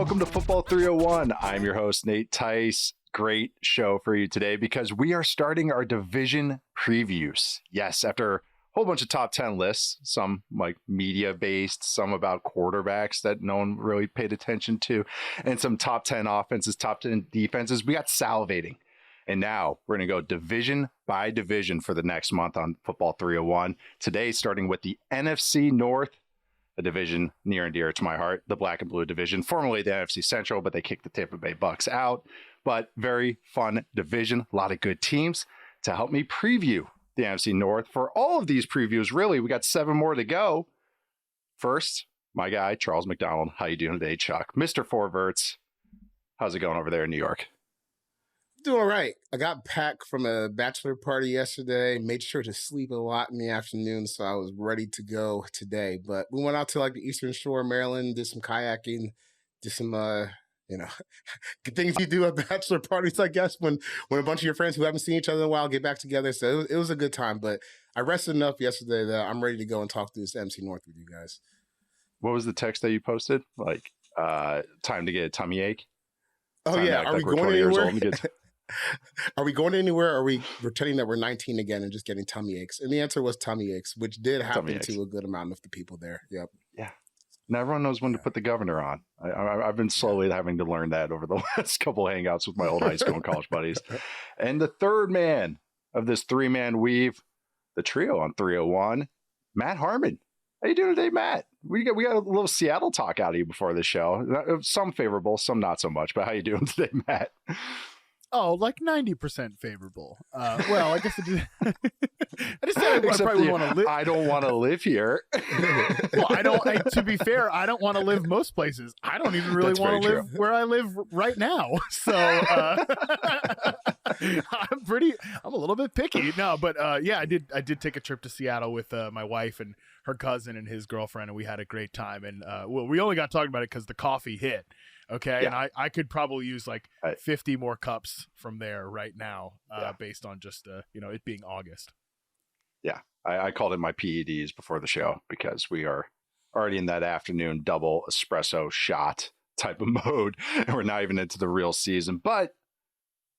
welcome to Football 301. I'm your host, Nate Tice. Great show for you today because we are starting our division previews. Yes, after a whole bunch of top 10 lists, some like media-based, some about quarterbacks that no one really paid attention to, and some top 10 offenses, top 10 defenses, we got salivating. And now we're going to go division by division for the next month on Football 301. Today, starting with the NFC North, a division near and dear to my heart, the black and blue division, formerly the NFC Central, but they kicked the Tampa Bay Bucks out. But very fun division, a lot of good teams to help me preview the NFC North. For all of these previews, really, we got 7 more to go. First, my guy, Charles McDonald. How you doing today, Chuck? Mr. Forverts, how's it going over there in New York? Doing all right. I got back from a bachelor party yesterday, made sure to sleep a lot in the afternoon, so I was ready to go today. But we went out to like the Eastern Shore, Maryland, did some kayaking, did some, things you do at bachelor parties, I guess, when a bunch of your friends who haven't seen each other in a while get back together. So it was a good time, but I rested enough yesterday that I'm ready to go and talk through this NFC North with you guys. What was the text that you posted? Like, time to get a tummy ache? Oh, time yeah. Are we going anywhere? Are we going anywhere? Or are we pretending that we're 19 again and just getting tummy aches? And the answer was tummy aches, which did happen to a good amount of the people there. Yep. Yeah. And everyone knows when to put the governor on. I've been slowly having to learn that over the last couple of hangouts with my old high school and college buddies. And the third man of this 3-man weave, the trio on 301, Matt Harmon. How you doing today, Matt? We got a little Seattle talk out of you before the show. Some favorable, some not so much. But how you doing today, Matt? Oh, like 90% favorable. Well, I guess I just said I probably want to live. I don't want to live here. Well, to be fair, I don't want to live most places. I don't even really want to live where I live right now. So I'm a little bit picky. No, but yeah, I did take a trip to Seattle with my wife and her cousin and his girlfriend, and we had a great time. And well, we only got talking about it because the coffee hit. Okay. Yeah. And I could probably use like 50 more cups from there right now, based on just, it being August. Yeah. I called it my PEDs before the show because we are already in that afternoon double espresso shot type of mode. And we're not even into the real season, but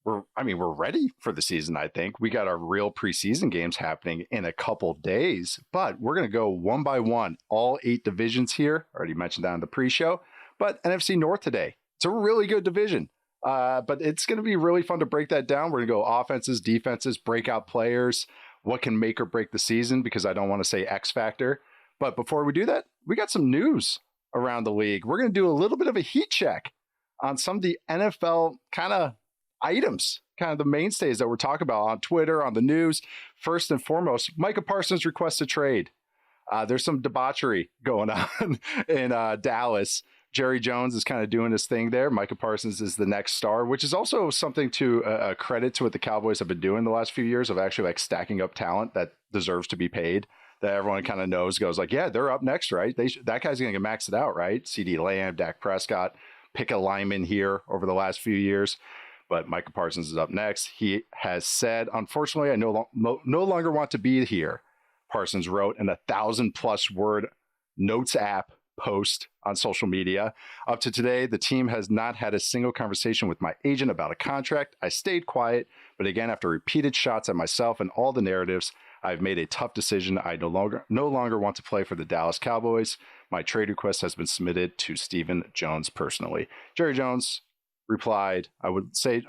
we're ready for the season. I think we got our real preseason games happening in a couple days, but we're going to go one by one, all 8 divisions here. Already mentioned that in the pre-show. But NFC North today, it's a really good division. But it's going to be really fun to break that down. We're going to go offenses, defenses, breakout players, what can make or break the season, because I don't want to say X factor. But before we do that, we got some news around the league. We're going to do a little bit of a heat check on some of the NFL kind of items, kind of the mainstays that we're talking about on Twitter, on the news. First and foremost, Micah Parsons requests a trade. There's some debauchery going on in Dallas. Jerry Jones is kind of doing his thing there. Micah Parsons is the next star, which is also something to credit to what the Cowboys have been doing the last few years of actually like stacking up talent that deserves to be paid, that everyone kind of knows goes like, yeah, they're up next, right? That guy's going to get maxed out, right? CD Lamb, Dak Prescott, pick a lineman here over the last few years. But Micah Parsons is up next. He has said, unfortunately, I no longer want to be here. Parsons wrote in 1,000+ word notes app post on social media. Up to today, the team has not had a single conversation with my agent about a contract. I stayed quiet, but again, after repeated shots at myself and all the narratives, I've made a tough decision. I no longer want to play for the Dallas Cowboys. My trade request has been submitted to Stephen Jones personally. Jerry Jones replied, said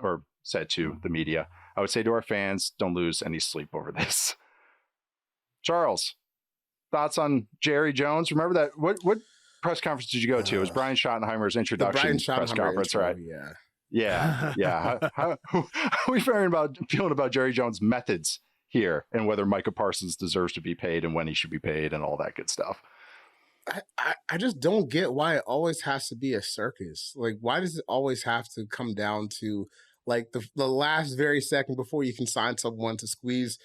to the media, I would say to our fans, don't lose any sleep over this. Charles, thoughts on Jerry Jones? Remember that? What press conference did you go to? It was Brian Schottenheimer's introduction press conference, right? Yeah. How are we feeling about Jerry Jones' methods here and whether Micah Parsons deserves to be paid and when he should be paid and all that good stuff? I just don't get why it always has to be a circus. Like, why does it always have to come down to like the last very second before you can sign someone to squeeze,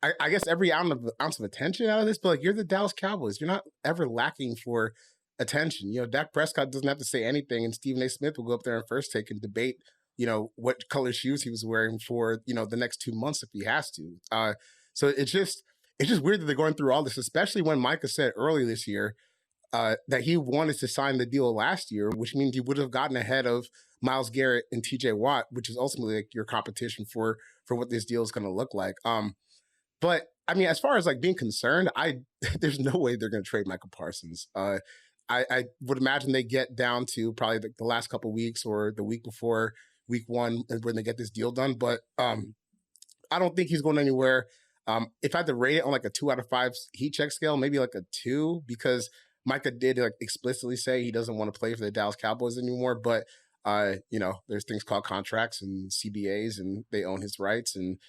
I guess, every ounce of attention out of this? But like, you're the Dallas Cowboys. You're not ever lacking for attention. Dak Prescott doesn't have to say anything, and Stephen A. Smith will go up there and first take and debate, what color shoes he was wearing for, the next 2 months if he has to. So it's just weird that they're going through all this, especially when Micah said early this year, that he wanted to sign the deal last year, which means he would have gotten ahead of Myles Garrett and TJ Watt, which is ultimately like your competition for what this deal is going to look like. But I mean, as far as like being concerned, there's no way they're going to trade Micah Parsons. I would imagine they get down to probably the last couple of weeks or the week before week 1 when they get this deal done. But I don't think he's going anywhere. If I had to rate it on like a 2 out of 5 heat check scale, maybe like a 2, because Micah did like explicitly say he doesn't want to play for the Dallas Cowboys anymore. But there's things called contracts and CBAs, and they own his rights, and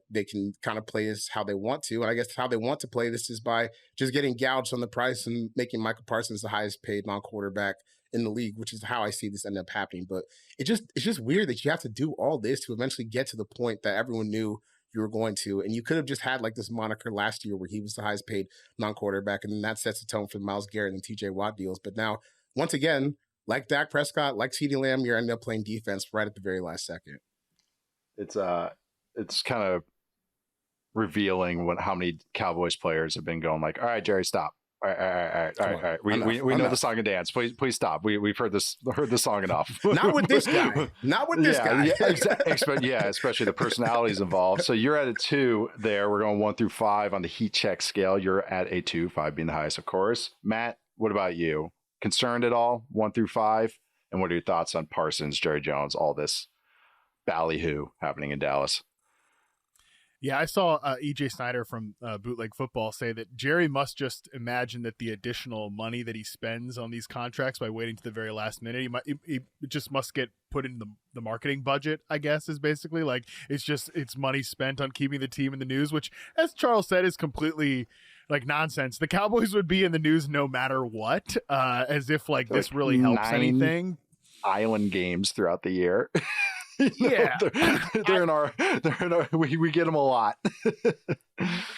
they can kind of play this how they want to. And I guess how they want to play this is by just getting gouged on the price and making Micah Parsons the highest paid non-quarterback in the league, which is how I see this end up happening. But it's just weird that you have to do all this to eventually get to the point that everyone knew you were going to. And you could have just had like this moniker last year where he was the highest paid non-quarterback, and then that sets the tone for the Myles Garrett and TJ Watt deals. But now, once again, like Dak Prescott, like CeeDee Lamb, you're ending up playing defense right at the very last second. It's kind of revealing how many Cowboys players have been going like, all right, Jerry, stop. All right. We know the song and dance. Please stop. We've heard this song enough. Not with this guy. Not with this guy. Especially the personalities involved. So you're at a 2 there. We're going 1 through 5 on the heat check scale. You're at a 2, 5 being the highest, of course. Matt, what about you? Concerned at all? 1 through 5? And what are your thoughts on Parsons, Jerry Jones, all this ballyhoo happening in Dallas? Yeah, I saw EJ Snyder from Bootleg Football say that Jerry must just imagine that the additional money that he spends on these contracts by waiting to the very last minute, he just must get put in the marketing budget, I guess, is basically like it's money spent on keeping the team in the news, which, as Charles said, is completely like nonsense. The Cowboys would be in the news no matter what, as if like this really helps anything. Island games throughout the year. Yeah, they're in our we get them a lot.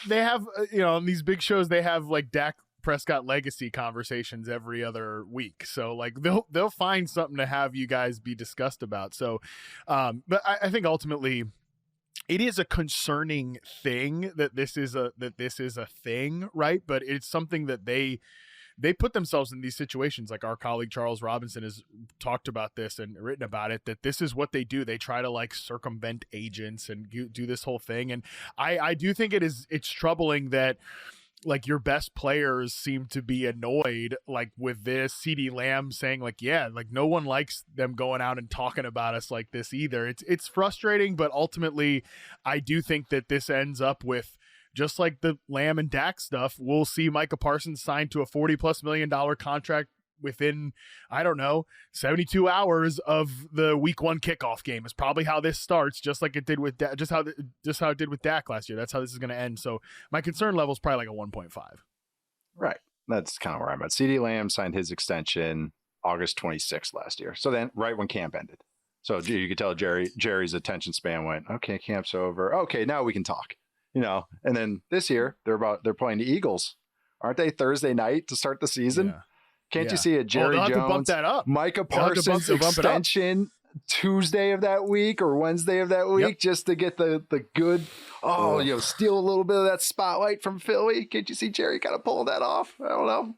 They have on these big shows they have like Dak Prescott legacy conversations every other week, so like they'll find something to have you guys be discussed about. So but I think ultimately it is a concerning thing that this is a thing, right? But it's something that they put themselves in these situations. Like our colleague Charles Robinson has talked about this and written about it, that this is what they do. They try to like circumvent agents and do this whole thing. And I do think it's troubling that like your best players seem to be annoyed like with this. CeeDee Lamb saying like, yeah, like no one likes them going out and talking about us like this either. It's frustrating, but ultimately I do think that this ends up with, just like the Lamb and Dak stuff, we'll see Micah Parsons signed to a $40+ million contract within, I don't know, 72 hours of the week 1 kickoff game. Is probably how this starts, just like it did with just how it did with Dak last year. That's how this is going to end. So my concern level is probably like a 1.5. Right. That's kind of where I'm at. CeeDee Lamb signed his extension August 26th last year. So then right when camp ended. So you could tell Jerry's attention span went, okay, camp's over. Okay, now we can talk. And then this year they're playing the Eagles, aren't they? Thursday night to start the season. Yeah. Can't you see a Jerry Jones, to bump that up. Micah Parsons extension Tuesday of that week or Wednesday of that week, just to get the good, steal a little bit of that spotlight from Philly? Can't you see Jerry kind of pulling that off? I don't know.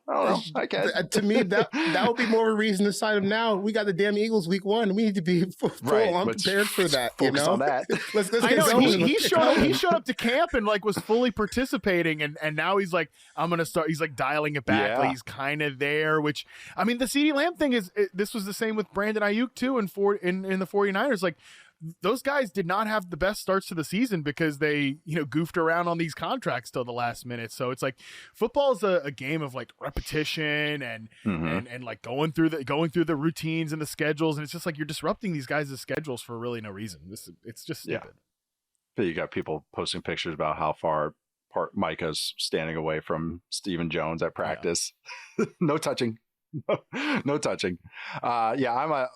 I can't. To me, that would be more of a reason to sign him now. We got the damn Eagles week 1. We need to be full on prepared for that. Focus on that. let's I get know, going. he showed up to camp and like was fully participating, and now he's like, I'm gonna start. He's like dialing it back. Yeah. Like he's kind of there. Which I mean, the CeeDee Lamb thing this was the same with Brandon Ayuk too, in the 49ers. Like those guys did not have the best starts to the season because they goofed around on these contracts till the last minute. So it's like football is a game of like repetition and like going through the routines and the schedules, and it's just like you're disrupting these guys' schedules for really no reason. It's just stupid. Yeah. You got people posting pictures about how far Micah's standing away from Stephen Jones at practice. Yeah. No touching. No touching. I'm a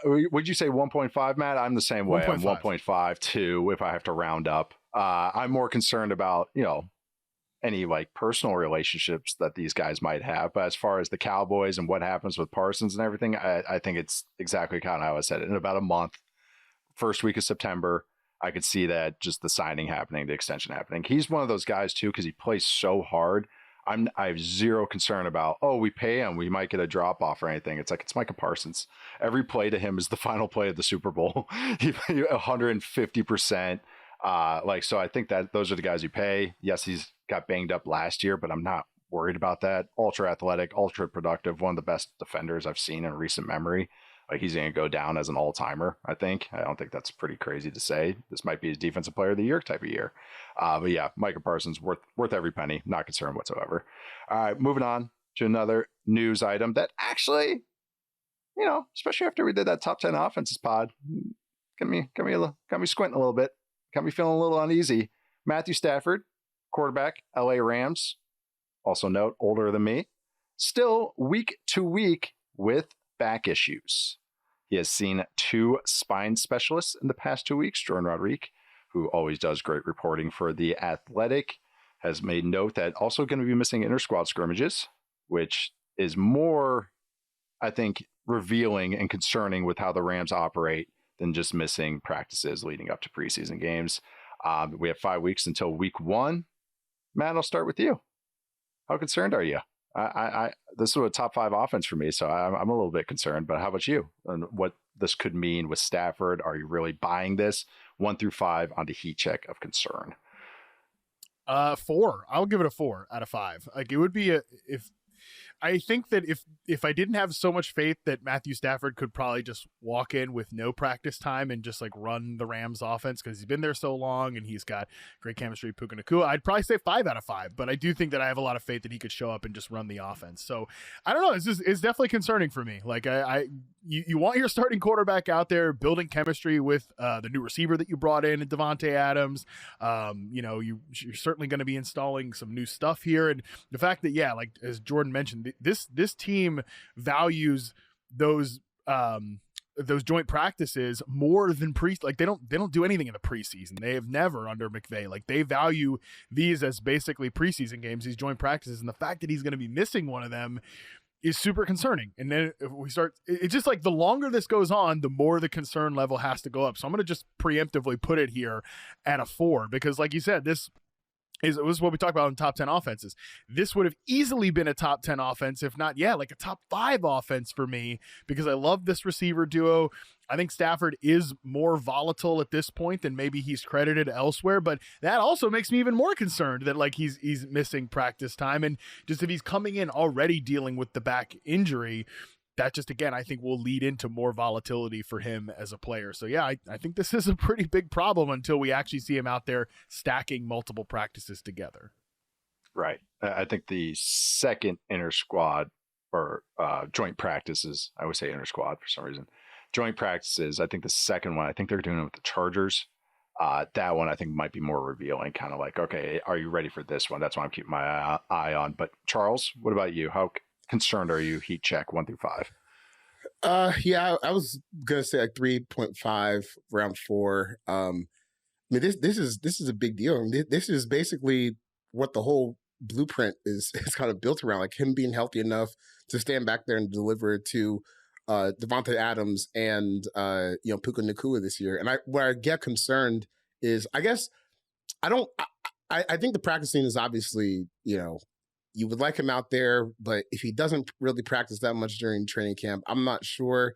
would you say 1.5, Matt? I'm the same way. 1.5. I'm 1.5 too if I have to round up. I'm more concerned about any like personal relationships that these guys might have, but as far as the Cowboys and what happens with Parsons and everything, I think it's exactly kind of how I said it. In about a month, first week of September, I could see that just the signing happening, the extension happening. He's one of those guys too, because he plays so hard. I have zero concern about, oh, we pay him, we might get a drop off or anything. It's like, it's Micah Parsons. Every play to him is the final play of the Super Bowl. 150%. So I think that those are the guys you pay. Yes, he's got banged up last year, but I'm not worried about that. Ultra athletic, ultra productive, one of the best defenders I've seen in recent memory. Like, he's going to go down as an all-timer, I think. I don't think that's pretty crazy to say. This might be his defensive player of the year type of year. But yeah, Micah Parsons, worth every penny. Not concerned whatsoever. All right, moving on to another news item that actually, especially after we did that top 10 offenses pod, got me squinting a little bit. Got me feeling a little uneasy. Matthew Stafford, quarterback, LA Rams. Also note, older than me. Still week to week with back issues. He has seen 2 spine specialists in the past 2 weeks. Jordan Rodriguez, who always does great reporting for The Athletic, has made note that also going to be missing inter-squad scrimmages, which is more, I think, revealing and concerning with how the Rams operate than just missing practices leading up to preseason games. We have 5 weeks until week 1. Matt, I'll start with you. How concerned are you? This was a top 5 offense for me, so I'm a little bit concerned. But how about you? And what this could mean with Stafford? Are you really buying this? 1 through 5 on the heat check of concern. 4. I'll give it a 4 out of 5. Like, it would be I think that if I didn't have so much faith that Matthew Stafford could probably just walk in with no practice time and just like run the Rams offense because he's been there so long and he's got great chemistry, Puka Nacua, I'd probably say 5 out of 5. But I do think that I have a lot of faith that he could show up and just run the offense. So I don't know. It's definitely concerning for me. Like you want your starting quarterback out there building chemistry with the new receiver that you brought in, Davante Adams. You're certainly going to be installing some new stuff here. And the fact that, yeah, like as Jordan mentioned, this team values those joint practices more than like they don't do anything in the preseason. They have never under McVay. Like, they value these as basically preseason games, these joint practices, and the fact that he's going to be missing one of them is super concerning. And then if we start, it's just like the longer this goes on, the more the concern level has to go up. So I'm going to just preemptively put it here at a 4 because, like you said, this was what we talked about in top 10 offenses. This would have easily been a top 10 offense, if not, like a top 5 offense for me, because I love this receiver duo. I think Stafford is more volatile at this point than maybe he's credited elsewhere, but that also makes me even more concerned that like he's missing practice time. And just if he's coming in already dealing with the back injury, that just, again, I think will lead into more volatility for him as a player. So yeah, I think this is a pretty big problem until we actually see him out there stacking multiple practices together. Right. I think the second inter squad or joint practices, I would say inter squad for some reason, joint practices, I think the second one, I think they're doing it with the Chargers. That one I think might be more revealing, kind of like, okay, are you ready for this one? That's what I'm keeping my eye on. But Charles, what about you? How concerned are you? Heat check 1 through 5. Yeah, I was gonna say like 3.5, round 4. I mean, this is a big deal. I mean, this is basically what the whole blueprint is kind of built around, like him being healthy enough to stand back there and deliver to Davante Adams and Puka Nacua this year. And where I get concerned is, I guess I think the practicing is obviously, you would like him out there, but if he doesn't really practice that much during training camp, I'm not sure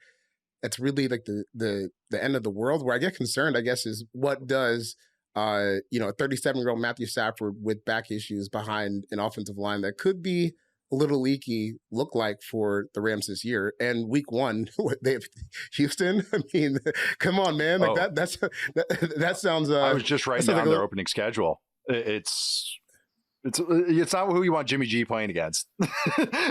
that's really like the end of the world. Where I get concerned, I guess, is what does a 37-year-old Matthew Stafford with back issues behind an offensive line that could be a little leaky look like for the Rams this year? And week 1, they have Houston. I mean, come on, man! Like that sounds. I was just writing down their opening schedule. It's not who you want Jimmy G playing against.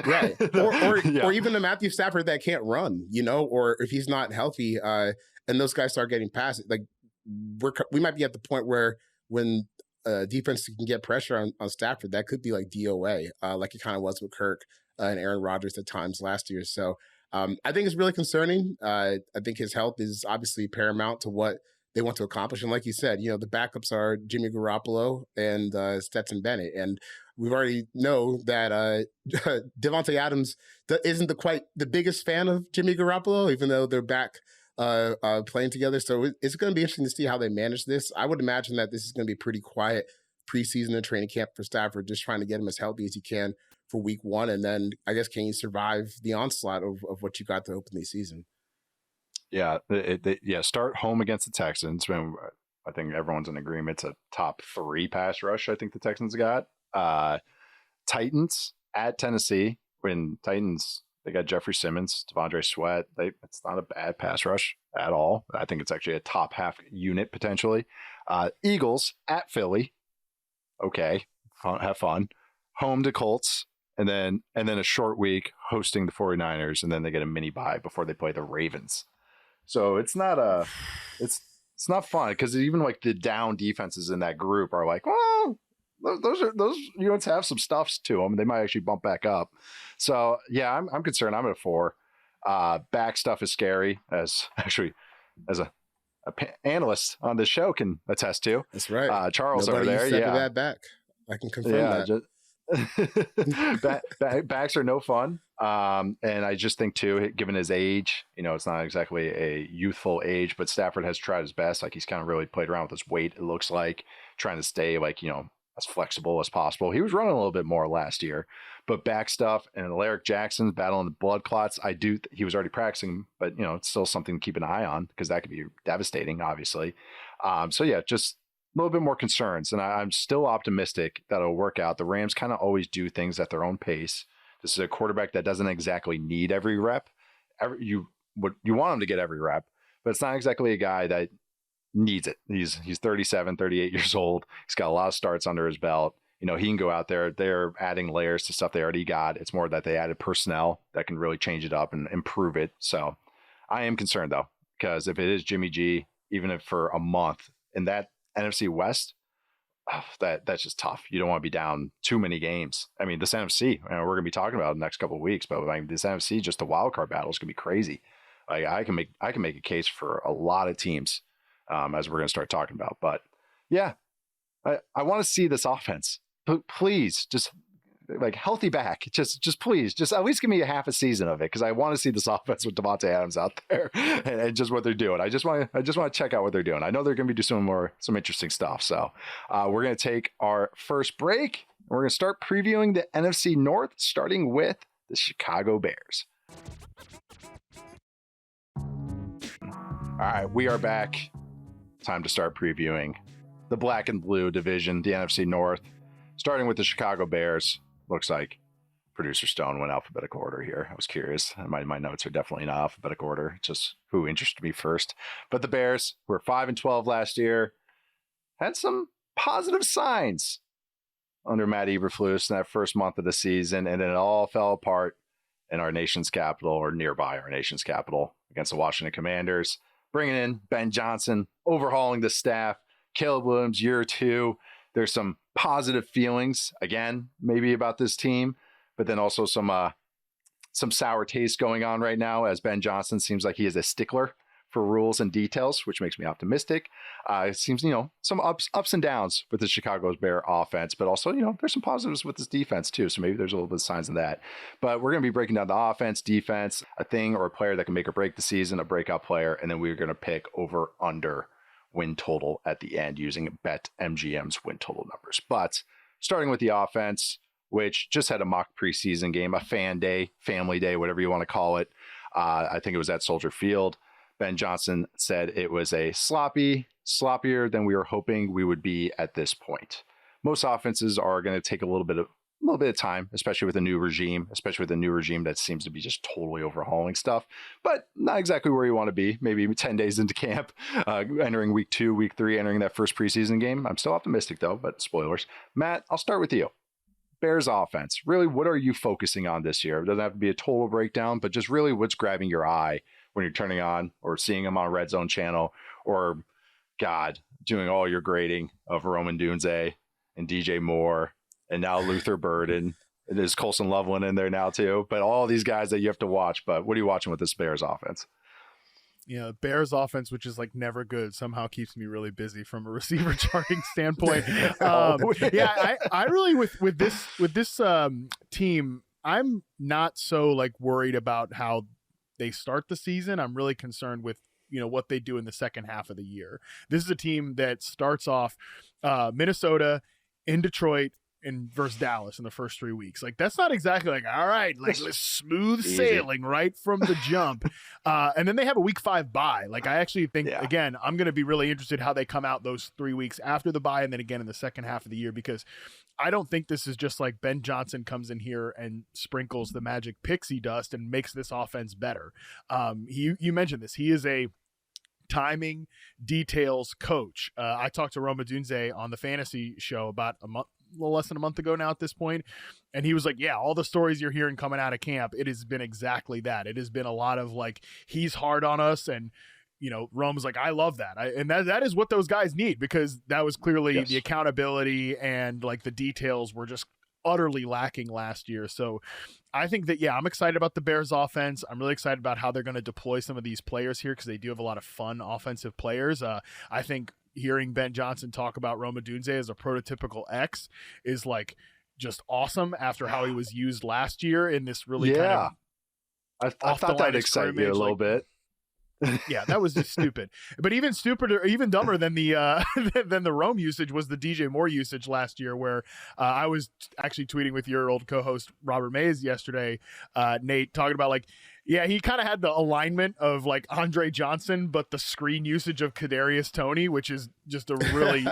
Right. Or even a Matthew Stafford that can't run, or if he's not healthy, and those guys start getting past it, like we might be at the point where when defense can get pressure on Stafford, that could be like DOA, like it kind of was with Kirk and Aaron Rodgers at times last year. So I think it's really concerning. I think his health is obviously paramount to what they want to accomplish. And like you said, the backups are Jimmy Garoppolo and Stetson Bennett. And we've already know that Davante Adams isn't quite the biggest fan of Jimmy Garoppolo, even though they're back playing together. So it's going to be interesting to see how they manage this. I would imagine that this is going to be pretty quiet preseason and training camp for Stafford, just trying to get him as healthy as you can for week 1. And then I guess, can you survive the onslaught of what you got to open the season? Yeah. Start home against the Texans. When I think everyone's in agreement. It's a top 3 pass rush. I think the Texans got Titans at Tennessee. When Titans, they got Jeffrey Simmons, Devondre Sweat. It's not a bad pass rush at all. I think it's actually a top half unit potentially. Eagles at Philly. Okay, have fun. Home to Colts, and then a short week hosting the 49ers, and then they get a mini bye before they play the Ravens. So it's not fun, because even like the down defenses in that group are like, well, those units have some stuffs to them. They might actually bump back up. So yeah, I'm concerned. I'm at a 4. Back stuff is scary, as a analyst on this show can attest to. That's right. Charles Nobody over there. Yeah, that back. I can confirm that. Backs are no fun. And I just think too, given his age, it's not exactly a youthful age, but Stafford has tried his best. Like, he's kind of really played around with his weight. It looks like trying to stay as flexible as possible. He was running a little bit more last year, but back stuff and Alaric Jackson's battling the blood clots. He was already practicing, but it's still something to keep an eye on, because that could be devastating, obviously. So yeah, just a little bit more concerns, and I'm still optimistic that it'll work out. The Rams kind of always do things at their own pace. This is a quarterback that doesn't exactly need every rep. You want him to get every rep, but it's not exactly a guy that needs it. He's 37, 38 years old. He's got a lot of starts under his belt. He can go out there. They're adding layers to stuff they already got. It's more that they added personnel that can really change it up and improve it. So I am concerned, though, because if it is Jimmy G, even if for a month in that NFC West, that's just tough. You don't want to be down too many games. I mean, this NFC, we're going to be talking about it in the next couple of weeks, but this NFC, just the wild card battle is going to be crazy. Like, I can make a case for a lot of teams, as we're going to start talking about. But yeah, I want to see this offense. Please, just like healthy back. Just please, just at least give me a half a season of it, because I want to see this offense with Devontae Adams out there and just what they're doing. I just want to check out what they're doing. I know they're going to be doing some interesting stuff. So we're going to take our first break. We're going to start previewing the NFC North, starting with the Chicago Bears. All right, we are back. Time to start previewing the black and blue division, the NFC North, starting with the Chicago Bears. Looks like producer Stone went alphabetical order here. I was curious. My notes are definitely not alphabetical order, just who interested me first. But the Bears were 5-12 last year, had some positive signs under Matt Eberflus in that first month of the season, and then it all fell apart in our nation's capital, or nearby our nation's capital, against the Washington Commanders. Bringing in Ben Johnson, overhauling the staff, Caleb Williams, year 2. There's some positive feelings, again, maybe about this team, but then also some sour taste going on right now, as Ben Johnson seems like he is a stickler for rules and details, which makes me optimistic. It seems, some ups and downs with the Chicago's Bear offense, but also, there's some positives with this defense too. So maybe there's a little bit of signs of that. But we're going to be breaking down the offense, defense, a thing or a player that can make or break the season, a breakout player, and then we're going to pick over under win total at the end using BetMGM's win total numbers. But starting with the offense, which just had a mock preseason game, a fan day, family day, whatever you want to call it. I think it was at Soldier Field. Ben Johnson said it was a sloppier than we were hoping we would be at this point. Most offenses are going to take a little bit of time, especially with a new regime, that seems to be just totally overhauling stuff, but not exactly where you want to be. Maybe 10 days into camp, entering week 2, week 3, entering that first preseason game. I'm still optimistic though, but spoilers. Matt, I'll start with you. Bears offense. Really, what are you focusing on this year? It doesn't have to be a total breakdown, but just really what's grabbing your eye when you're turning on or seeing them on Red Zone channel, or doing all your grading of Roman Odunze and DJ Moore and now Luther Burden. There's Colson Loveland in there now too, but all these guys that you have to watch. But what are you watching with this Bears offense? Bears offense, which is like never good, somehow keeps me really busy from a receiver charting standpoint. I really with this team, I'm not so like worried about how they start the season. I'm really concerned with what they do in the second half of the year. This is a team that starts off Minnesota in Detroit and versus Dallas in the first 3 weeks. Like, that's not exactly like, all right, like let's smooth sailing right from the jump. And then they have a week 5 bye. Like, I actually think, again, I'm going to be really interested how they come out those 3 weeks after the bye and then again in the second half of the year, because I don't think this is just like Ben Johnson comes in here and sprinkles the magic pixie dust and makes this offense better. You mentioned this. He is a timing details coach. I talked to Odunze on the fantasy show about a little less than a month ago now at this point, and he was like, yeah, all the stories you're hearing coming out of camp, it has been exactly that. It has been a lot of like, he's hard on us, and Rome's like, I love that. And that is what those guys need, because that was clearly the accountability and like the details were just utterly lacking last year. So I think that, I'm excited about the Bears offense. I'm really excited about how they're going to deploy some of these players here, because they do have a lot of fun offensive players. I think hearing Ben Johnson talk about Rome Odunze as a prototypical X is like just awesome after how he was used last year in this really kind of I thought that'd excite you a little bit. Yeah, that was just stupid. But even stupider, even dumber than the than the Rome usage was the DJ Moore usage last year, where I was actually tweeting with your old co-host Robert Mays yesterday, Nate, talking about like, he kind of had the alignment of like Andre Johnson, but the screen usage of Kadarius Toney, which is just a really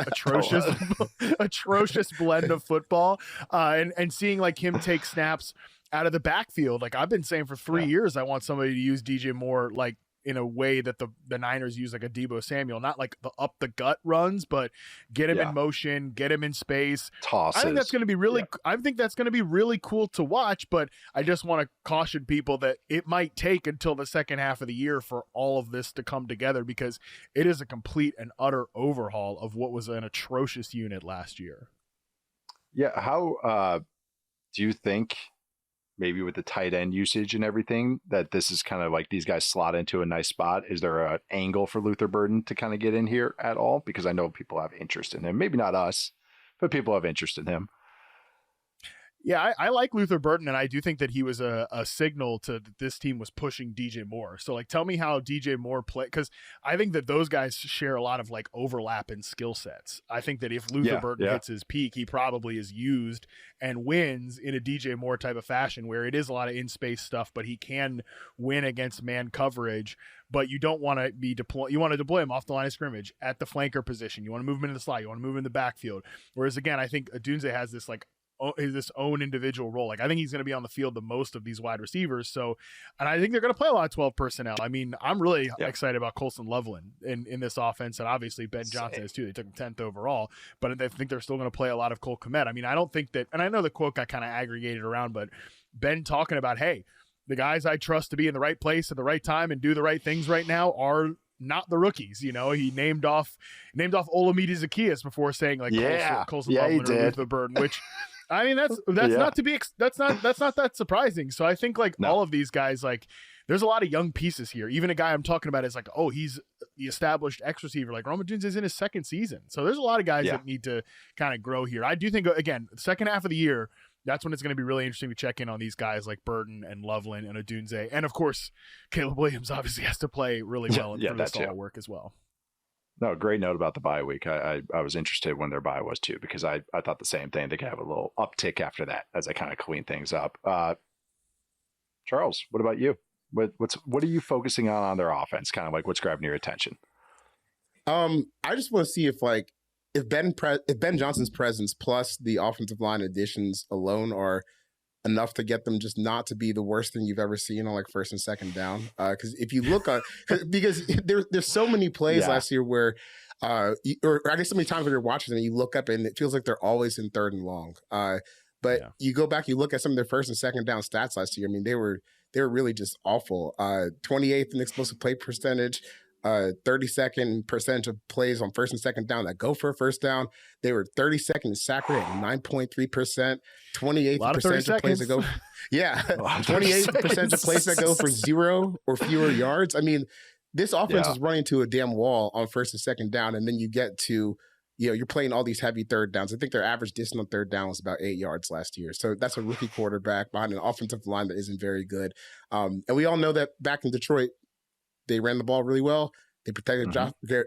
atrocious blend of football, and seeing like him take snaps out of the backfield. Like, I've been saying for 3 years, I want somebody to use DJ Moore like in a way that the Niners use like a Deebo Samuel, not like the up the gut runs, but get him in motion, get him in space. Tosses. I think that's going to be really, I think that's going to be really cool to watch, but I just want to caution people that it might take until the second half of the year for all of this to come together, because it is a complete and utter overhaul of what was an atrocious unit last year. Yeah. How do you think, maybe with the tight end usage and everything, that this is kind of like these guys slot into a nice spot? Is there an angle for Luther Burden to kind of get in here at all? Because I know people have interest in him. Maybe not us, but people have interest in him. Yeah, I like Luther Burden, and I do think that he was a signal to that this team was pushing DJ Moore. So, like, tell me how DJ Moore play, because I think that those guys share a lot of like overlap in skill sets. I think that if Luther Burden hits his peak, he probably is used and wins in a DJ Moore type of fashion, where it is a lot of in-space stuff, but he can win against man coverage. But you don't want to be you want to deploy him off the line of scrimmage at the flanker position. You want to move him into the slot. You want to move him in the backfield. Whereas again, I think Odunze has this like his own individual role. Like, I think he's going to be on the field the most of these wide receivers. So, and I think they're going to play a lot of 12 personnel. I mean, I'm really excited about Colson Loveland in this offense, and obviously Ben Johnson is too. They took him 10th overall, but I think they're still going to play a lot of Cole Kmet. I mean, I don't think that, and I know the quote got kind of aggregated around, but Ben talking about, hey, the guys I trust to be in the right place at the right time and do the right things right now are not the rookies. He named off Olamide Zaccheaus before saying like Colson Loveland or Luther Burden, which I mean, that's not to be, that's not that surprising. So I think like all of these guys, like there's a lot of young pieces here. Even a guy I'm talking about is like, oh, he's the established X receiver. Like Rome Odunze is in his second season. So there's a lot of guys that need to kind of grow here. I do think, again, the second half of the year, that's when it's going to be really interesting to check in on these guys like Burden and Loveland and Odunze. And of course, Caleb Williams obviously has to play really well for this all to work as well. No, great note about the bye week. I was interested when their bye was too, because I thought the same thing. They could have a little uptick after that as I kind of clean things up. Charles, what about you? What are you focusing on their offense? Kind of like what's grabbing your attention? I just want to see if Ben Johnson's presence plus the offensive line additions alone are enough to get them just not to be the worst thing you've ever seen on like first and second down. Because if you look on, because there's so many plays last year where, or I guess so many times when you're watching them, you look up and it feels like they're always in third and long. But you go back, you look at some of their first and second down stats last year. I mean, they were really just awful. 28th in explosive play percentage. 32nd percentage of plays on first and second down that go for a first down. They were 32nd in sack rate at 9.3%, 28th percentage of plays that go. 28th percentage of plays that go for 0 or fewer yards. I mean, this offense is running to a damn wall on first and second down, and then you get to, you're playing all these heavy third downs. I think their average distance on third down was about 8 yards last year. So that's a rookie quarterback behind an offensive line that isn't very good. And we all know that back in Detroit, they ran the ball really well. They protected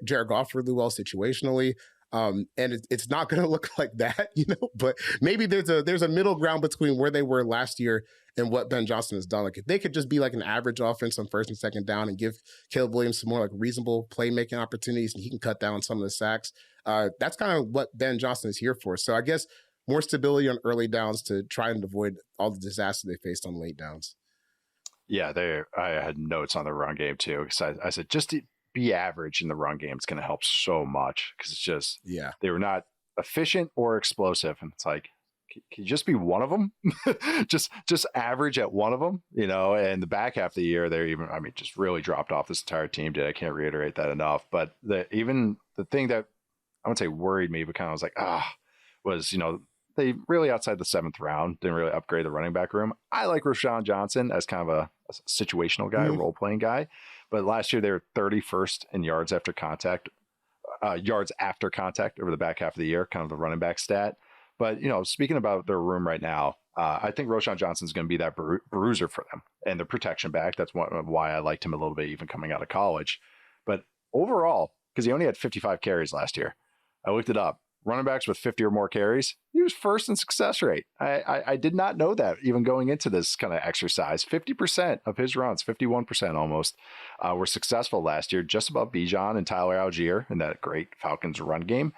Jared Goff really well situationally. And it's not going to look like that, but maybe there's a middle ground between where they were last year and what Ben Johnson has done. Like if they could just be like an average offense on first and second down and give Caleb Williams some more like reasonable playmaking opportunities, and he can cut down some of the sacks. That's kind of what Ben Johnson is here for. So I guess more stability on early downs to try and avoid all the disaster they faced on late downs. Yeah, I had notes on the run game too, because I said just to be average in the run game is going to help so much, because it's just they were not efficient or explosive, and it's like, can you just be one of them? just average at one of them, and the back half of the year, they're just really dropped off. This entire team did. I can't reiterate that enough. But the thing that I wouldn't say worried me, but kind of was like, was, they really outside the 7th round didn't really upgrade the running back room. I like Roschon Johnson as kind of a situational guy, a role-playing guy. But last year they were 31st in yards after contact over the back half of the year, kind of the running back stat. But, speaking about their room right now, I think Roschon Johnson is going to be that bruiser for them and the protection back. That's why I liked him a little bit even coming out of college. But overall, because he only had 55 carries last year, I looked it up. Running backs with 50 or more carries, he was first in success rate. I did not know that even going into this kind of exercise. 50% of his runs, 51% almost, were successful last year, just above Bijan and Tyler Algier in that great Falcons run game.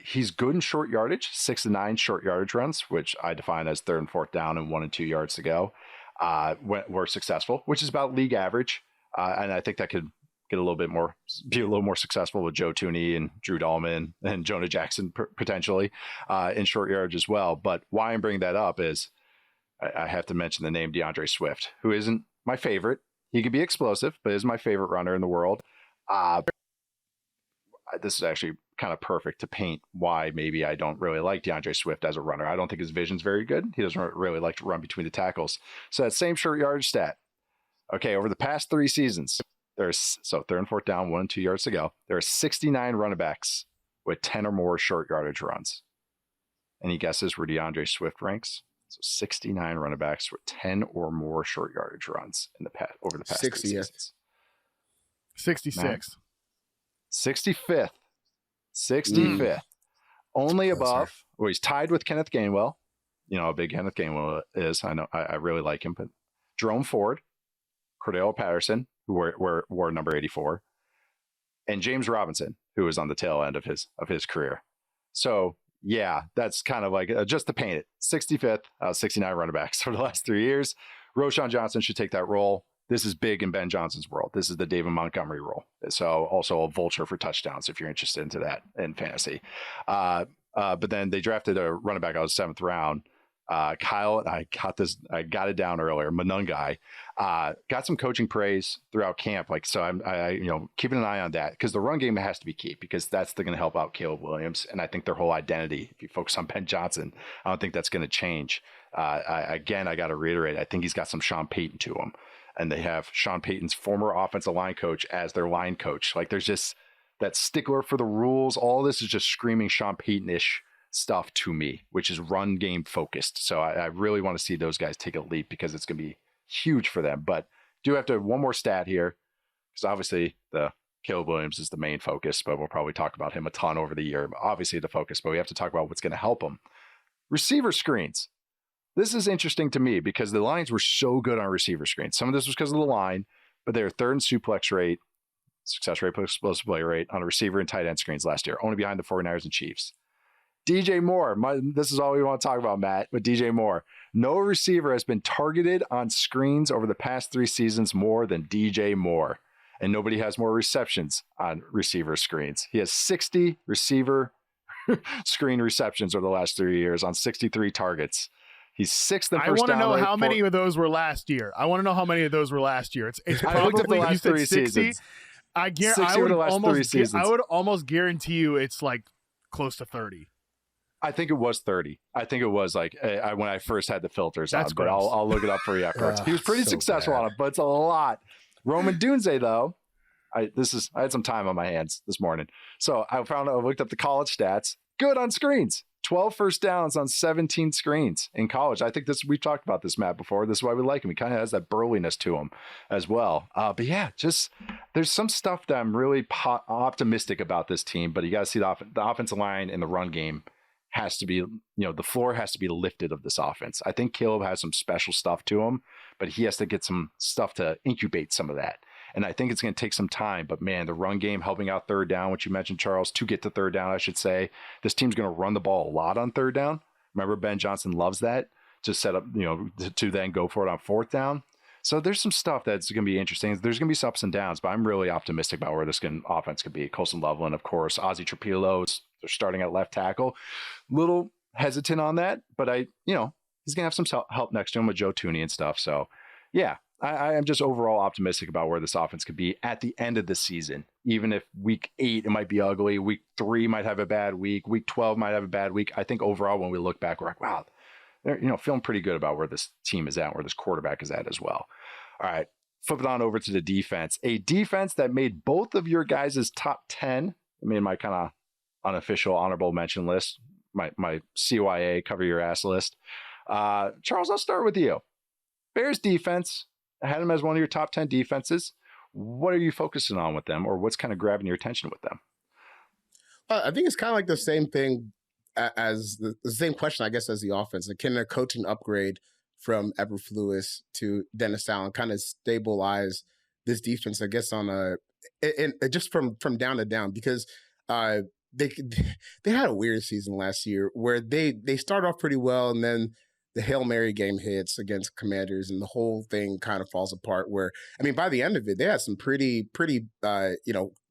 He's good in short yardage, 6 to 9 short yardage runs, which I define as 3rd and 4th down and 1 and 2 yards to go, were successful, which is about league average. And I think that could be a little more successful with Joe Tooney and Drew Dahlman and Jonah Jackson potentially in short yardage as well. But why I'm bringing that up is I have to mention the name DeAndre Swift, who isn't my favorite. He could be explosive, but is my favorite runner in the world. This is actually kind of perfect to paint why maybe I don't really like DeAndre Swift as a runner. I don't think his vision's very good. He doesn't really like to run between the tackles. So that same short yardage stat. Okay, over the past 3 seasons, there's 3rd and 4th down, 1 and 2 yards to go. There are 69 running backs with 10 or more short yardage runs. Any guesses where DeAndre Swift ranks? So 69 running backs with 10 or more short yardage runs over the past 3 seasons. 66. 65th. 65th. Only above. Well, he's tied with Kenneth Gainwell. How big Kenneth Gainwell is. I know. I really like him. But Jerome Ford, Cordell Patterson, who wore number 84, and James Robinson, who was on the tail end of his career. So yeah, that's kind of like just to paint it. 65th, 69 running backs for the last 3 years. Roschon Johnson should take that role. This is big in Ben Johnson's world. This is the David Montgomery role. So also a vulture for touchdowns if you're interested into that in fantasy. But then they drafted a running back out of the 7th round. Kyle, I got it down earlier. Monungai got some coaching praise throughout camp. So I'm keeping an eye on that, because the run game has to be key, because that's going to help out Caleb Williams. And I think their whole identity, if you focus on Ben Johnson, I don't think that's going to change. I got to reiterate, I think he's got some Sean Payton to him, and they have Sean Payton's former offensive line coach as their line coach. Like there's just that stickler for the rules. All this is just screaming Sean Payton-ish stuff to me, which is run game focused. So I really want to see those guys take a leap, because it's going to be huge for them. But do have to one more stat here, because obviously the Caleb Williams is the main focus, but we'll probably talk about him a ton over the year. Obviously the focus, but we have to talk about what's going to help him. Receiver screens. This is interesting to me because the Lions were so good on receiver screens. Some of this was because of the line, but they're 3rd in suplex rate, success rate, explosive play rate on a receiver and tight end screens last year, only behind the 49ers and Chiefs. DJ Moore, this is all we want to talk about, Matt, with DJ Moore. No receiver has been targeted on screens over the past 3 seasons more than DJ Moore, and nobody has more receptions on receiver screens. He has 60 receiver screen receptions over the last 3 years on 63 targets. He's 6th in first down. I want to know how many of those were last year. It's probably the last 3 seasons. I would almost guarantee you it's like close to 30. I think it was 30. I think it was like when I first had the filters That's on, but I'll look it up for you afterwards. He was pretty successful on it, but it's a lot. Roman Odunze, though, I had some time on my hands this morning, so I looked up the college stats. Good on screens. 12 first downs on 17 screens in college. I think we've talked about this, Matt, before. This is why we like him. He kind of has that burliness to him as well. But yeah, just there's some stuff that I'm really optimistic about this team, but you got to see the offensive line and the run game has to be, the floor has to be lifted of this offense. I think Caleb has some special stuff to him, but he has to get some stuff to incubate some of that. And I think it's going to take some time, but man, the run game helping out third down, which you mentioned, Charles, to get to third down, I should say. This team's going to run the ball a lot on third down. Remember, Ben Johnson loves that, to set up, to then go for it on fourth down. So there's some stuff that's going to be interesting. There's going to be some ups and downs, but I'm really optimistic about where this offense could be. Colson Loveland, of course, Ozzie Trapilo, they're starting at left tackle. Little hesitant on that, but he's going to have some help next to him with Joe Tooney and stuff. So yeah, I am just overall optimistic about where this offense could be at the end of the season. Even if week 8, it might be ugly. Week 3 might have a bad week. Week 12 might have a bad week. I think overall, when we look back, we're like, wow, they're feeling pretty good about where this team is at, where this quarterback is at as well. All right, flip it on over to the defense. A defense that made both of your guys' top 10. I mean, my kind of unofficial honorable mention list, my CYA cover your ass list. Charles, I'll start with you. Bears defense, I had them as one of your top 10 defenses. What are you focusing on with them, or what's kind of grabbing your attention with them? I think it's kind of like the same thing as the same question, I guess, as the offense. Like, can a coaching upgrade from Eberflus to Dennis Allen kind of stabilize this defense, I guess, on just from down to down? Because they had a weird season last year where they start off pretty well, and then the Hail Mary game hits against Commanders, and the whole thing kind of falls apart. Where, I mean, by the end of it, they had some pretty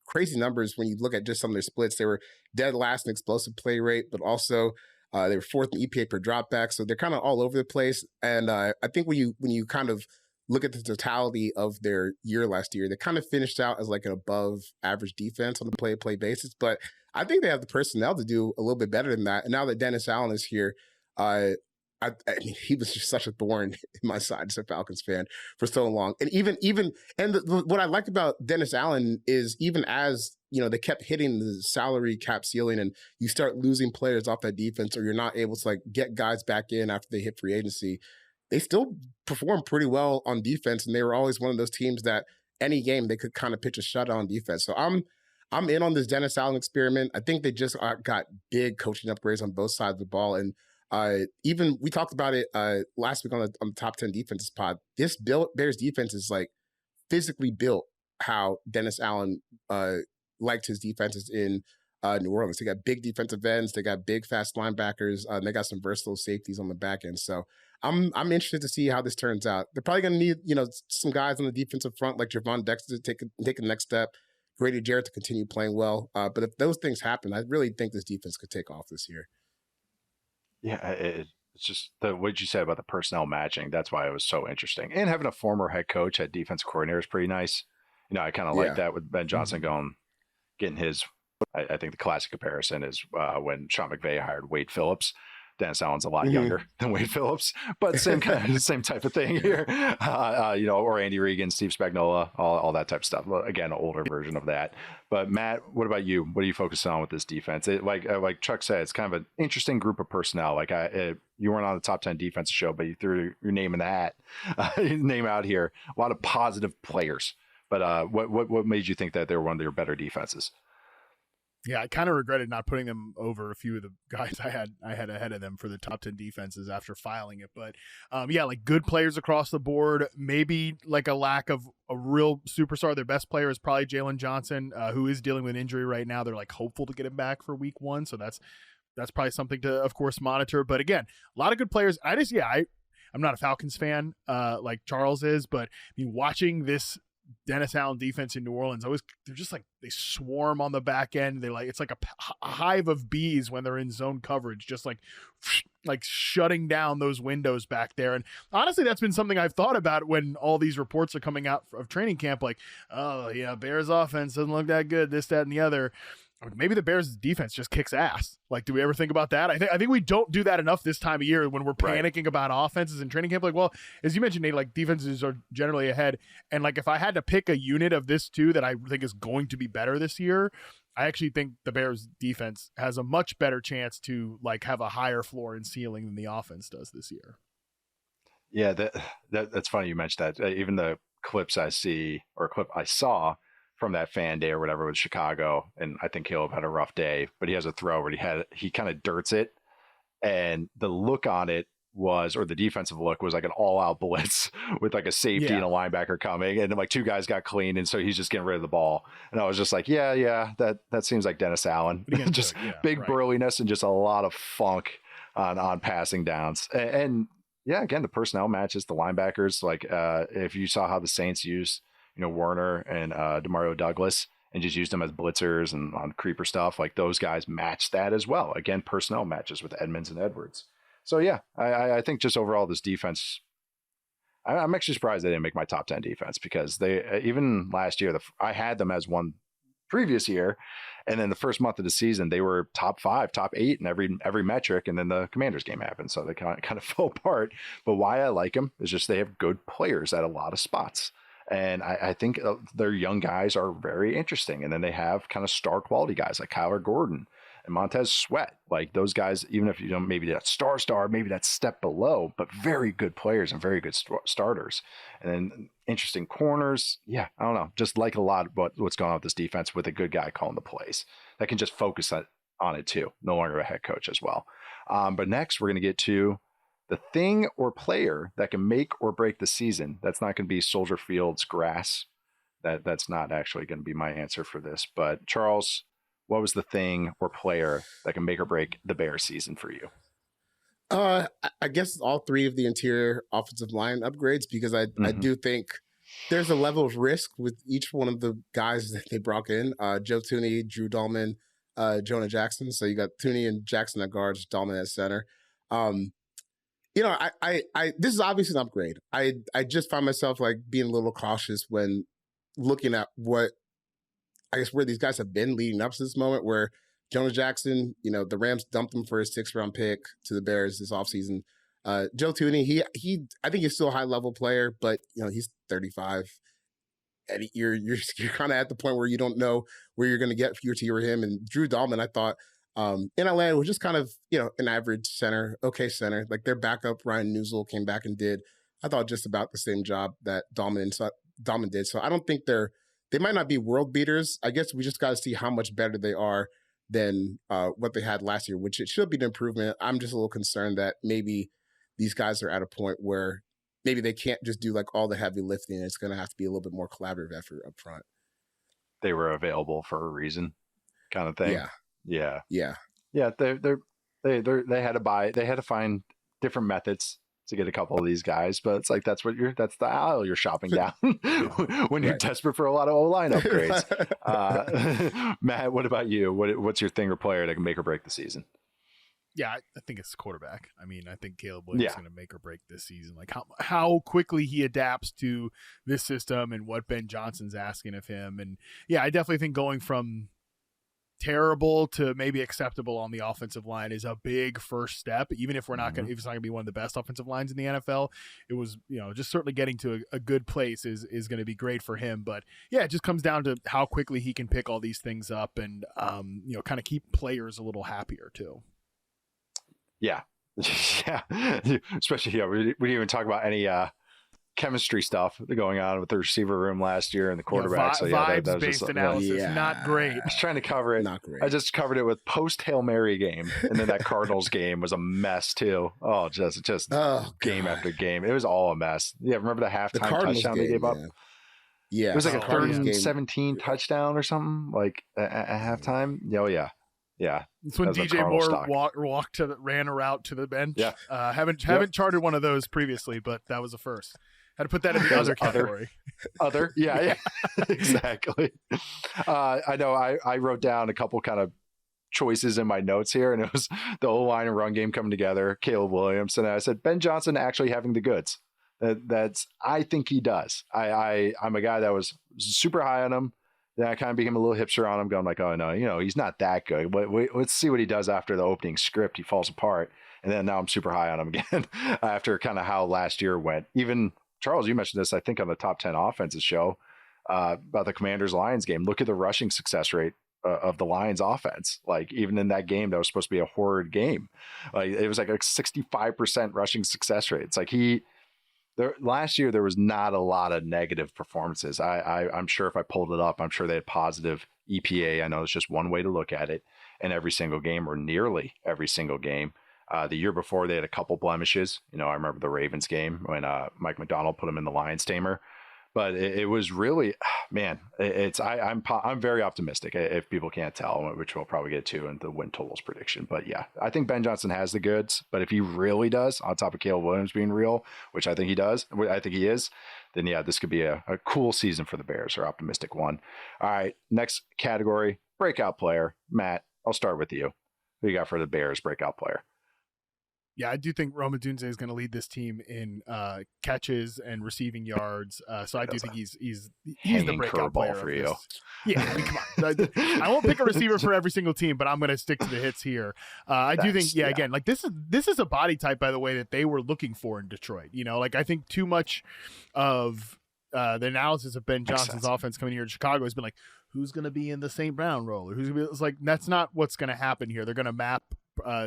crazy numbers when you look at just some of their splits. They were dead last in explosive play rate, but also they were fourth in EPA per dropback. So they're kind of all over the place. And I think when you kind of look at the totality of their year last year, they kind of finished out as like an above average defense on the play-to-play basis. But I think they have the personnel to do a little bit better than that. And now that Dennis Allen is here, I mean, he was just such a thorn in my side as a Falcons fan for so long. And what I like about Dennis Allen is, even as, they kept hitting the salary cap ceiling and you start losing players off that defense, or you're not able to get guys back in after they hit free agency, they still perform pretty well on defense. And they were always one of those teams that any game they could kind of pitch a shutout on defense. So I'm in on this Dennis Allen experiment. I think they just got big coaching upgrades on both sides of the ball. And even we talked about it last week on the top 10 defenses pod. This Bears defense is physically built how Dennis Allen liked his defenses in New Orleans. They got big defensive ends, they got big fast linebackers, and they got some versatile safeties on the back end. So I'm interested to see how this turns out. They're probably going to need some guys on the defensive front like Javon Dexter to take the next step. Grady Jarrett to continue playing well. But if those things happen, I really think this defense could take off this year. Yeah, it's just what you said about the personnel matching. That's why it was so interesting. And having a former head coach at defensive coordinator is pretty nice. I kind of like that with Ben Johnson getting his. I think the classic comparison is when Sean McVay hired Wade Phillips. Dennis Allen's a lot younger than Wade Phillips, but same type of thing here. Or Andy Regan, Steve Spagnuolo, all that type of stuff. Well, again, an older version of that. But Matt, what about you? What are you focusing on with this defense? Like Chuck said, it's kind of an interesting group of personnel. You weren't on the top 10 defensive show, but you threw your name in the hat, name out here. A lot of positive players. But what made you think that they were one of your better defenses? Yeah, I kind of regretted not putting them over a few of the guys I had ahead of them for the top 10 defenses after filing it. But good players across the board. Maybe a lack of a real superstar. Their best player is probably Jalen Johnson, who is dealing with an injury right now. They're hopeful to get him back for week 1. So that's probably something to, of course, monitor. But again, a lot of good players. I'm not a Falcons fan like Charles is, but watching this Dennis Allen defense in New Orleans, they're just they swarm on the back end. It's like a hive of bees when they're in zone coverage, just shutting down those windows back there. And honestly, that's been something I've thought about when all these reports are coming out of training camp, Bears offense doesn't look that good, this, that, and the other. Maybe the Bears defense just kicks ass. Do we ever think about that? I think we don't do that enough this time of year when we're panicking about offenses in training camp. As you mentioned, Nate, defenses are generally ahead. And if I had to pick a unit of this too that I think is going to be better this year, I actually think the Bears defense has a much better chance to have a higher floor and ceiling than the offense does this year. Yeah, that's funny you mentioned that. Even the clip I saw from that fan day or whatever with Chicago. And I think Caleb had a rough day, but he has a throw where he kind of dirts it. And the look on it was, or the defensive look was like an all-out blitz with like a safety and a linebacker coming, and like two guys got clean, and so he's just getting rid of the ball. And I was just like, that seems like Dennis Allen. Just big burliness and just a lot of funk on passing downs. And yeah, again, the personnel matches the linebackers. Like if you saw how the Saints use, Werner and Demario Douglas, and just used them as blitzers and on creeper stuff, like those guys match that as well. Again, personnel matches with Edmonds and Edwards. So yeah, I think just overall this defense, I'm actually surprised they didn't make my top 10 defense, because they, even last year, I had them as one previous year. And then the first month of the season, they were top 5, top 8 in every metric. And then the Commanders game happened. So they kind of fell apart. But why I like them is just they have good players at a lot of spots. And I think their young guys are very interesting. And then they have kind of star quality guys like Kyler Gordon and Montez Sweat. Like those guys, even if you don't, maybe that star, maybe that step below, but very good players and very good starters. And then interesting corners. Yeah, I don't know. Just like a lot about what's going on with this defense with a good guy calling the plays that can just focus on it too. No longer a head coach as well. But next we're going to get to the thing or player that can make or break the season. That's not going to be Soldier Field's grass. That's not actually going to be my answer for this. But Charles, what was the thing or player that can make or break the Bears season for you? I guess all 3 of the interior offensive line upgrades, because I do think there's a level of risk with each one of the guys that they brought in. Joe Thuney, Drew Dahlman, Jonah Jackson. So you got Thuney and Jackson at guards, Dahlman at center. This is obviously an upgrade. I just find myself like being a little cautious when looking at where these guys have been leading up to this moment, where Jonah Jackson, the Rams dumped him for his 6th-round pick to the Bears this offseason. Joe Thuney, I think he's still a high-level player, but he's 35, and you're kind of at the point where you don't know where you're going to get for him. And Drew Dahlman, I thought in Atlanta was just kind of an average center, okay center. Like their backup Ryan Newsel came back and did, I thought, just about the same job that Dahlman did. So I don't think they might not be world beaters. I guess we just got to see how much better they are than what they had last year, which it should be an improvement. I'm just a little concerned that maybe these guys are at a point where maybe they can't just do like all the heavy lifting. It's going to have to be a little bit more collaborative effort up front. They were available for a reason, kind of thing. Yeah. They had to buy. They had to find different methods to get a couple of these guys, but it's like that's the aisle you're shopping down when you're desperate for a lot of O-line upgrades. Matt, what about you? What's your thing or player that can make or break the season? Yeah, I think it's quarterback. I mean, I think Caleb Williams is going to make or break this season. Like how quickly he adapts to this system and what Ben Johnson's asking of him. And yeah, I definitely think going from terrible to maybe acceptable on the offensive line is a big first step. Even if we're not going, if it's not going to be one of the best offensive lines in the NFL, it was, just certainly getting to a good place is going to be great for him. But yeah, it just comes down to how quickly he can pick all these things up and, kind of keep players a little happier too. Yeah. Especially, we didn't even talk about any, chemistry stuff going on with the receiver room last year and the quarterback. Vibes-based analysis, not great. I was trying to cover it. Not great. I just covered it with post Hail Mary game, and then that Cardinals game was a mess too. Oh, just game after game. It was all a mess. Yeah, remember the halftime touchdown they gave up? Yeah, it was like a 3rd and 17 touchdown or something like at halftime. Oh yeah. Yeah, it's when DJ Moore ran a route to the bench. Yeah, haven't charted one of those previously, but that was a first. Had to put that in the other category. Other, yeah, exactly. I know. I wrote down a couple kind of choices in my notes here, and it was the O-line and run game coming together. Caleb Williams, and I said Ben Johnson actually having the goods. I think he does. I'm a guy that was super high on him. Then I kind of became a little hipster on him, going like, oh no, he's not that good. Let's see what he does after the opening script. He falls apart, and then now I'm super high on him again after kind of how last year went. Even Charles, you mentioned this, I think, on the top 10 offenses show about the Commanders-Lions game. Look at the rushing success rate of the Lions offense. Like even in that game, that was supposed to be a horrid game. Like it was like a 65% rushing success rate. It's like last year there was not a lot of negative performances. I'm sure if I pulled it up, I'm sure they had positive EPA. I know it's just one way to look at it in every single game or nearly every single game. The year before they had a couple blemishes. I remember the Ravens game when Mike McDonald put him in the Lions tamer. But it was really, man, I'm very optimistic if people can't tell, which we'll probably get to in the win totals prediction. But yeah, I think Ben Johnson has the goods. But if he really does, on top of Caleb Williams being real, which I think he does, I think he is, then yeah, this could be a cool season for the Bears, or optimistic one. All right, next category, breakout player. Matt, I'll start with you. Who you got for the Bears breakout player? Yeah, I do think Rome Odunze is going to lead this team in catches and receiving yards. So I do think he's the breakout player for you. Yeah, I mean, come on. I won't pick a receiver for every single team, but I'm going to stick to the hits here. I do think, again, like this is a body type, by the way, that they were looking for in Detroit. Like I think too much of the analysis of Ben Johnson's offense coming here in Chicago has been like, who's going to be in the St. Brown role? Or who's going to be? It's like that's not what's going to happen here. They're going to map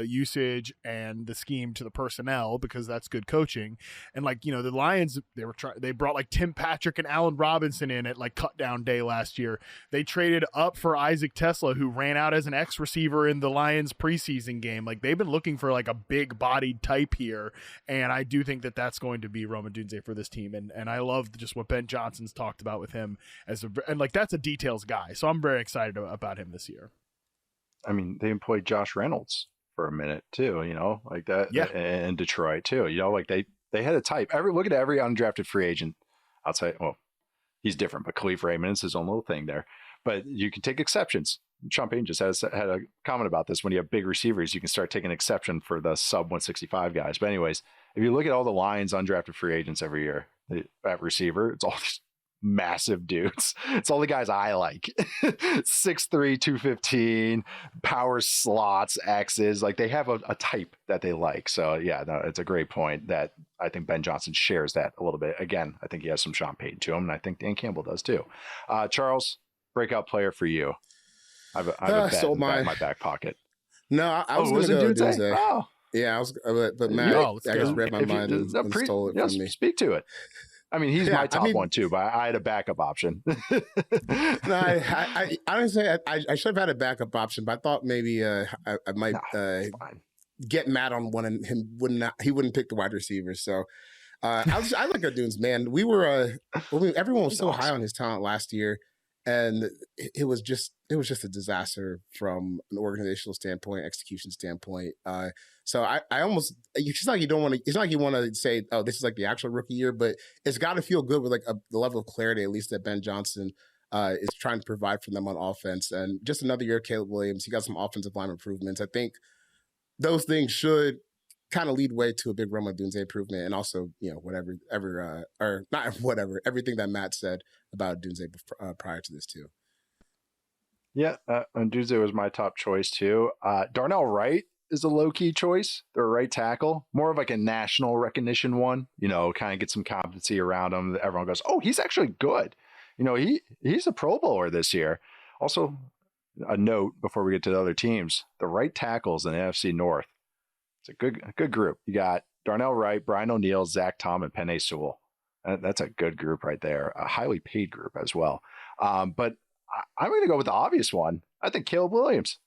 usage and the scheme to the personnel because that's good coaching. And the Lions, they brought like Tim Patrick and Allen Robinson in at like cut down day last year. They traded up for Isaac Tesla, who ran out as an X receiver in the Lions preseason game. Like they've been looking for like a big bodied type here. And I do think that that's going to be Rome Odunze for this team. And I love just what Ben Johnson's talked about with him and that's a details guy. So I'm very excited about him this year. I mean, they employed Josh Reynolds for a minute too, like that. Yeah. In Detroit too, like they had a type. Look at every undrafted free agent outside. Well, he's different, but Khalif Raymond is his own little thing there. But you can take exceptions. Sean Payton just had a comment about this. When you have big receivers, you can start taking exception for the sub 165 guys. But anyways, if you look at all the Lions undrafted free agents every year at receiver, it's all these massive dudes. It's all the guys I like. 6'3", 215, power slots, X's. Like they have a type that they like. So yeah, no, it's a great point that I think Ben Johnson shares that a little bit. Again, I think he has some Sean Payton to him, and I think Dan Campbell does too. Charles, breakout player for you. I have a bet in my back pocket. No, I was going to go Odunze. Oh. Yeah, I was, but Matt, I just read my mind and stole it from me. Speak to it. I mean, he's my top one too, but I had a backup option. No, I honestly, I should have had a backup option, but I thought maybe I might get Matt on one, and he wouldn't pick the wide receivers. So I like Odunze, man. Everyone was so high on his talent last year, and it was just a disaster from an organizational standpoint, execution standpoint. So I almost, it's not like you want to say, oh, this is like the actual rookie year, but it's got to feel good with like the level of clarity, at least that Ben Johnson is trying to provide for them on offense. And just another year of Caleb Williams. He got some offensive line improvements. I think those things should kind of lead way to a big Rome Odunze improvement. And also, everything that Matt said about Odunze prior to this too. Yeah, Odunze was my top choice too. Darnell Wright is a low-key choice. They're a right tackle, more of like a national recognition one, kind of get some competency around him. Everyone goes, oh, he's actually good. He's a Pro Bowler this year. Also, a note before we get to the other teams, the right tackles in the NFC North. It's a good group. You got Darnell Wright, Brian O'Neill, Zach Tom, and Penei Sewell. That's a good group right there. A highly paid group as well. But I'm going to go with the obvious one. I think Caleb Williams.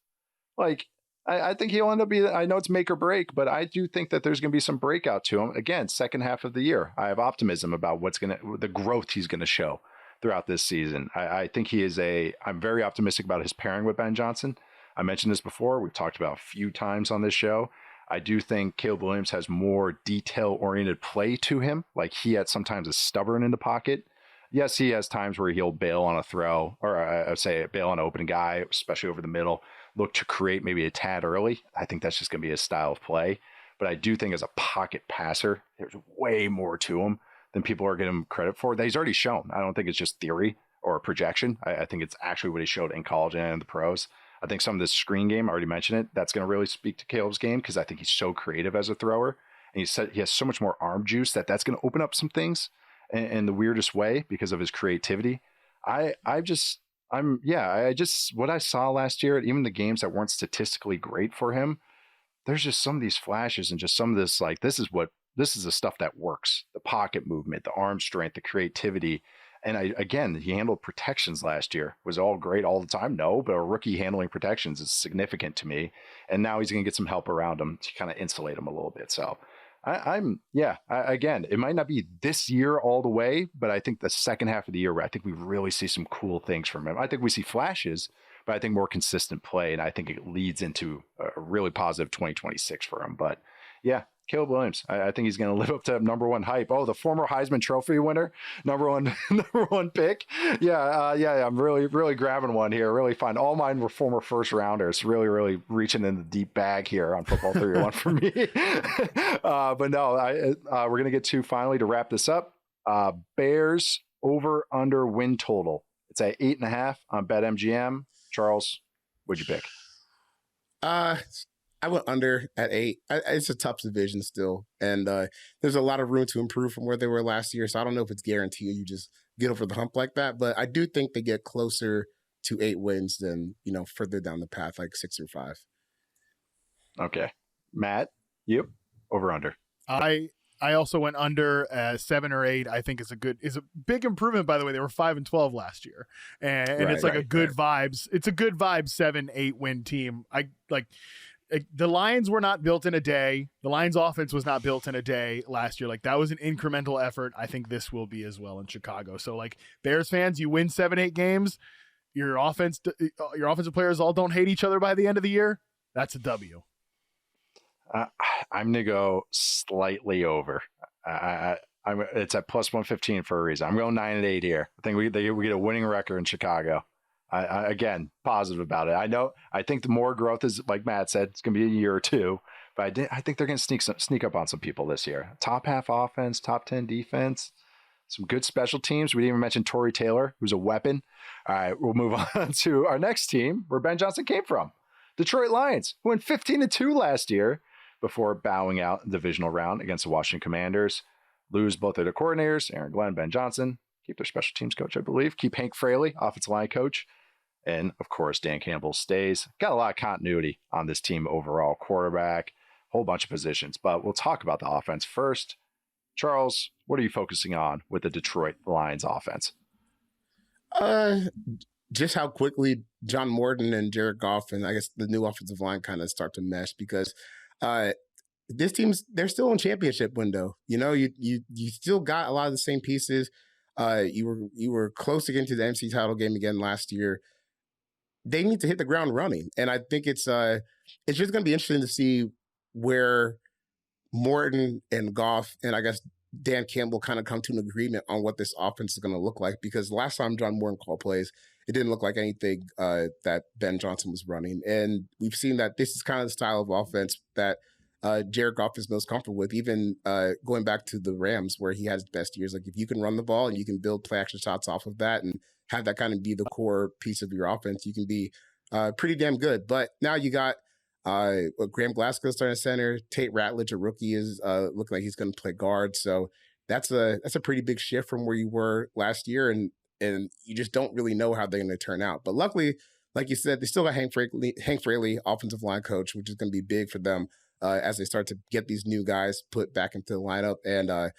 I think he'll end up being, I know it's make or break, but I do think that there's going to be some breakout to him. Again, second half of the year. I have optimism about the growth he's going to show throughout this season. I think I'm very optimistic about his pairing with Ben Johnson. I mentioned this before. We've talked about a few times on this show. I do think Caleb Williams has more detail-oriented play to him. Like he at sometimes is stubborn in the pocket. Yes, he has times where he'll bail on a throw, or I would say bail on an open guy, especially over the middle, look to create maybe a tad early. I think that's just going to be his style of play. But I do think as a pocket passer, there's way more to him than people are giving him credit for. That he's already shown. I don't think it's just theory or projection. I think it's actually what he showed in college and in the pros. I think some of this screen game, I already mentioned it, that's going to really speak to Caleb's game because I think he's so creative as a thrower. And he has so much more arm juice that's going to open up some things in the weirdest way because of his creativity. What I saw last year, even the games that weren't statistically great for him, there's just some of these flashes and just some of this, like, this is what this is the stuff that works. The pocket movement, the arm strength, the creativity. And again, he handled protections last year. Was all great all the time? No, but a rookie handling protections is significant to me. And now he's going to get some help around him to kind of insulate him a little bit. So again, it might not be this year all the way, but I think the second half of the year, I think we really see some cool things from him. I think we see flashes, but I think more consistent play. And I think it leads into a really positive 2026 for him. But yeah, Caleb Williams, I think he's going to live up to number one hype. Oh, the former Heisman Trophy winner, number one pick. Yeah. I'm really grabbing one here. Really fun. All mine were former first rounders. Really reaching in the deep bag here on Football 301 for me. But no, we're going to get to finally to wrap this up. Bears over under win total. It's at 8.5 on BetMGM. Charles, what'd you pick? I went under at 8. It's a tough division still, and there's a lot of room to improve from where they were last year. So I don't know if it's guaranteed you just get over the hump like that, but I do think they get closer to 8 wins than further down the path, like 6 or 5. Okay, Matt, you over under? I also went under 7 or 8. I think is a big improvement. By the way, they were 5-12 last year, and it's like a good vibes. It's a good vibes 7-8 win team. The Lions were not built in a day. The Lions offense was not built in a day last year. Like, that was an incremental effort. I think this will be as well in Chicago. So, like, Bears fans, you win 7-8 games. Your offensive players all don't hate each other by the end of the year. That's a W. I'm going to go slightly over. It's at plus 115 for a reason. I'm going 9-8 here. I think we get a winning record in Chicago. Again, positive about it. I think the more growth is, like Matt said, it's going to be a year or two, but I think they're going to sneak up on some people this year. Top half offense, top 10 defense, some good special teams. We didn't even mention Torrey Taylor, who's a weapon. All right, we'll move on to our next team where Ben Johnson came from. Detroit Lions, who went 15-2 last year before bowing out in the divisional round against the Washington Commanders. Lose both of their coordinators, Aaron Glenn, Ben Johnson. Keep their special teams coach, I believe. Keep Hank Fraley, offensive line coach. And, of course, Dan Campbell stays. Got a lot of continuity on this team overall. Quarterback, whole bunch of positions. But we'll talk about the offense first. Charles, what are you focusing on with the Detroit Lions offense? Just how quickly John Morton and Jared Goff and I guess the new offensive line kind of start to mesh because this team's they're still in championship window. You still got a lot of the same pieces. You were close to getting to the NFC title game again last year. They need to hit the ground running. And I think it's just going to be interesting to see where Morton and Goff and I guess Dan Campbell kind of come to an agreement on what this offense is going to look like. Because last time John Morton called plays, it didn't look like anything that Ben Johnson was running. And we've seen that this is kind of the style of offense that Jared Goff is most comfortable with, even going back to the Rams where he has the best years. Like if you can run the ball and you can build play action shots off of that and have that kind of be the core piece of your offense, you can be pretty damn good. But now you got Graham Glasgow starting center, Tate Ratledge, a rookie, is looking like he's going to play guard. So that's a pretty big shift from where you were last year, and you just don't really know how they're going to turn out. But luckily, like you said, they still got Hank Fraley, offensive line coach, which is going to be big for them as they start to get these new guys put back into the lineup. And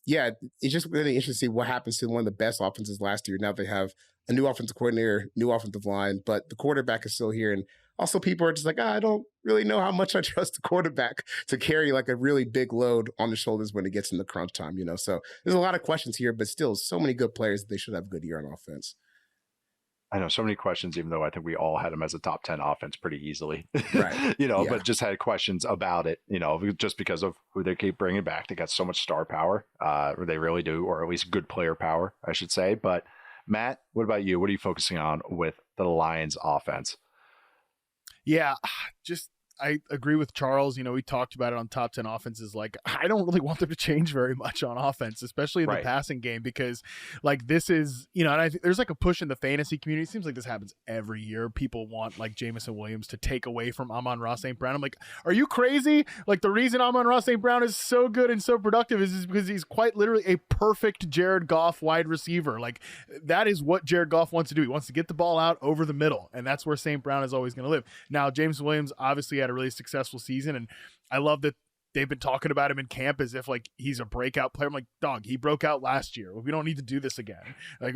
yeah, it's just really interesting to see what happens to one of the best offenses last year. Now they have a new offensive coordinator, new offensive line, but the quarterback is still here. And also people are just like, I don't really know how much I trust the quarterback to carry like a really big load on the shoulders when it gets in the crunch time, So there's a lot of questions here, but still so many good players that they should have a good year on offense. I know so many questions, even though I think we all had them as a top 10 offense pretty easily, right? But just had questions about it, just because of who they keep bringing back. They got so much star power, or they really do, or at least good player power, I should say. But Matt, what about you? What are you focusing on with the Lions offense? Yeah, I agree with Charles. We talked about it on top 10 offenses. Like, I don't really want them to change very much on offense, especially in the passing game, because like this is, and I think there's like a push in the fantasy community. It seems like this happens every year. People want like Jameson Williams to take away from Amon-Ra St. Brown. I'm like, are you crazy? Like the reason Amon-Ra St. Brown is so good and so productive is because he's quite literally a perfect Jared Goff wide receiver. Like that is what Jared Goff wants to do. He wants to get the ball out over the middle, and that's where St. Brown is always going to live. Now, Jameson Williams obviously had a really successful season, and I love that they've been talking about him in camp as if like he's a breakout player. I'm like, dog, he broke out last year. We don't need to do this again. Like,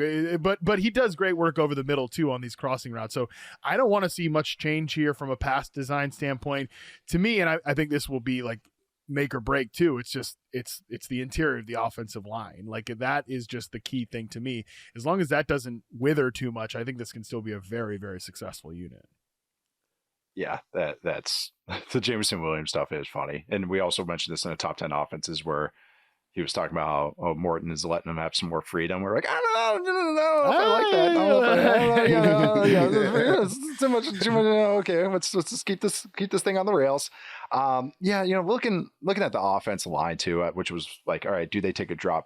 but he does great work over the middle too on these crossing routes. So I don't want to see much change here from a pass design standpoint. To me, and I think this will be like make or break too. It's just it's the interior of the offensive line. Like that is just the key thing to me. As long as that doesn't wither too much, I think this can still be a very, very successful unit. Yeah, that's the Jameson Williams stuff is funny. And we also mentioned this in the top 10 offenses where he was talking about how Morton is letting him have some more freedom. We're like, I don't know if I like that. I don't know if it's too much. Okay, let's just keep this thing on the rails. Looking at the offensive line too, which was like, all right, do they take a drop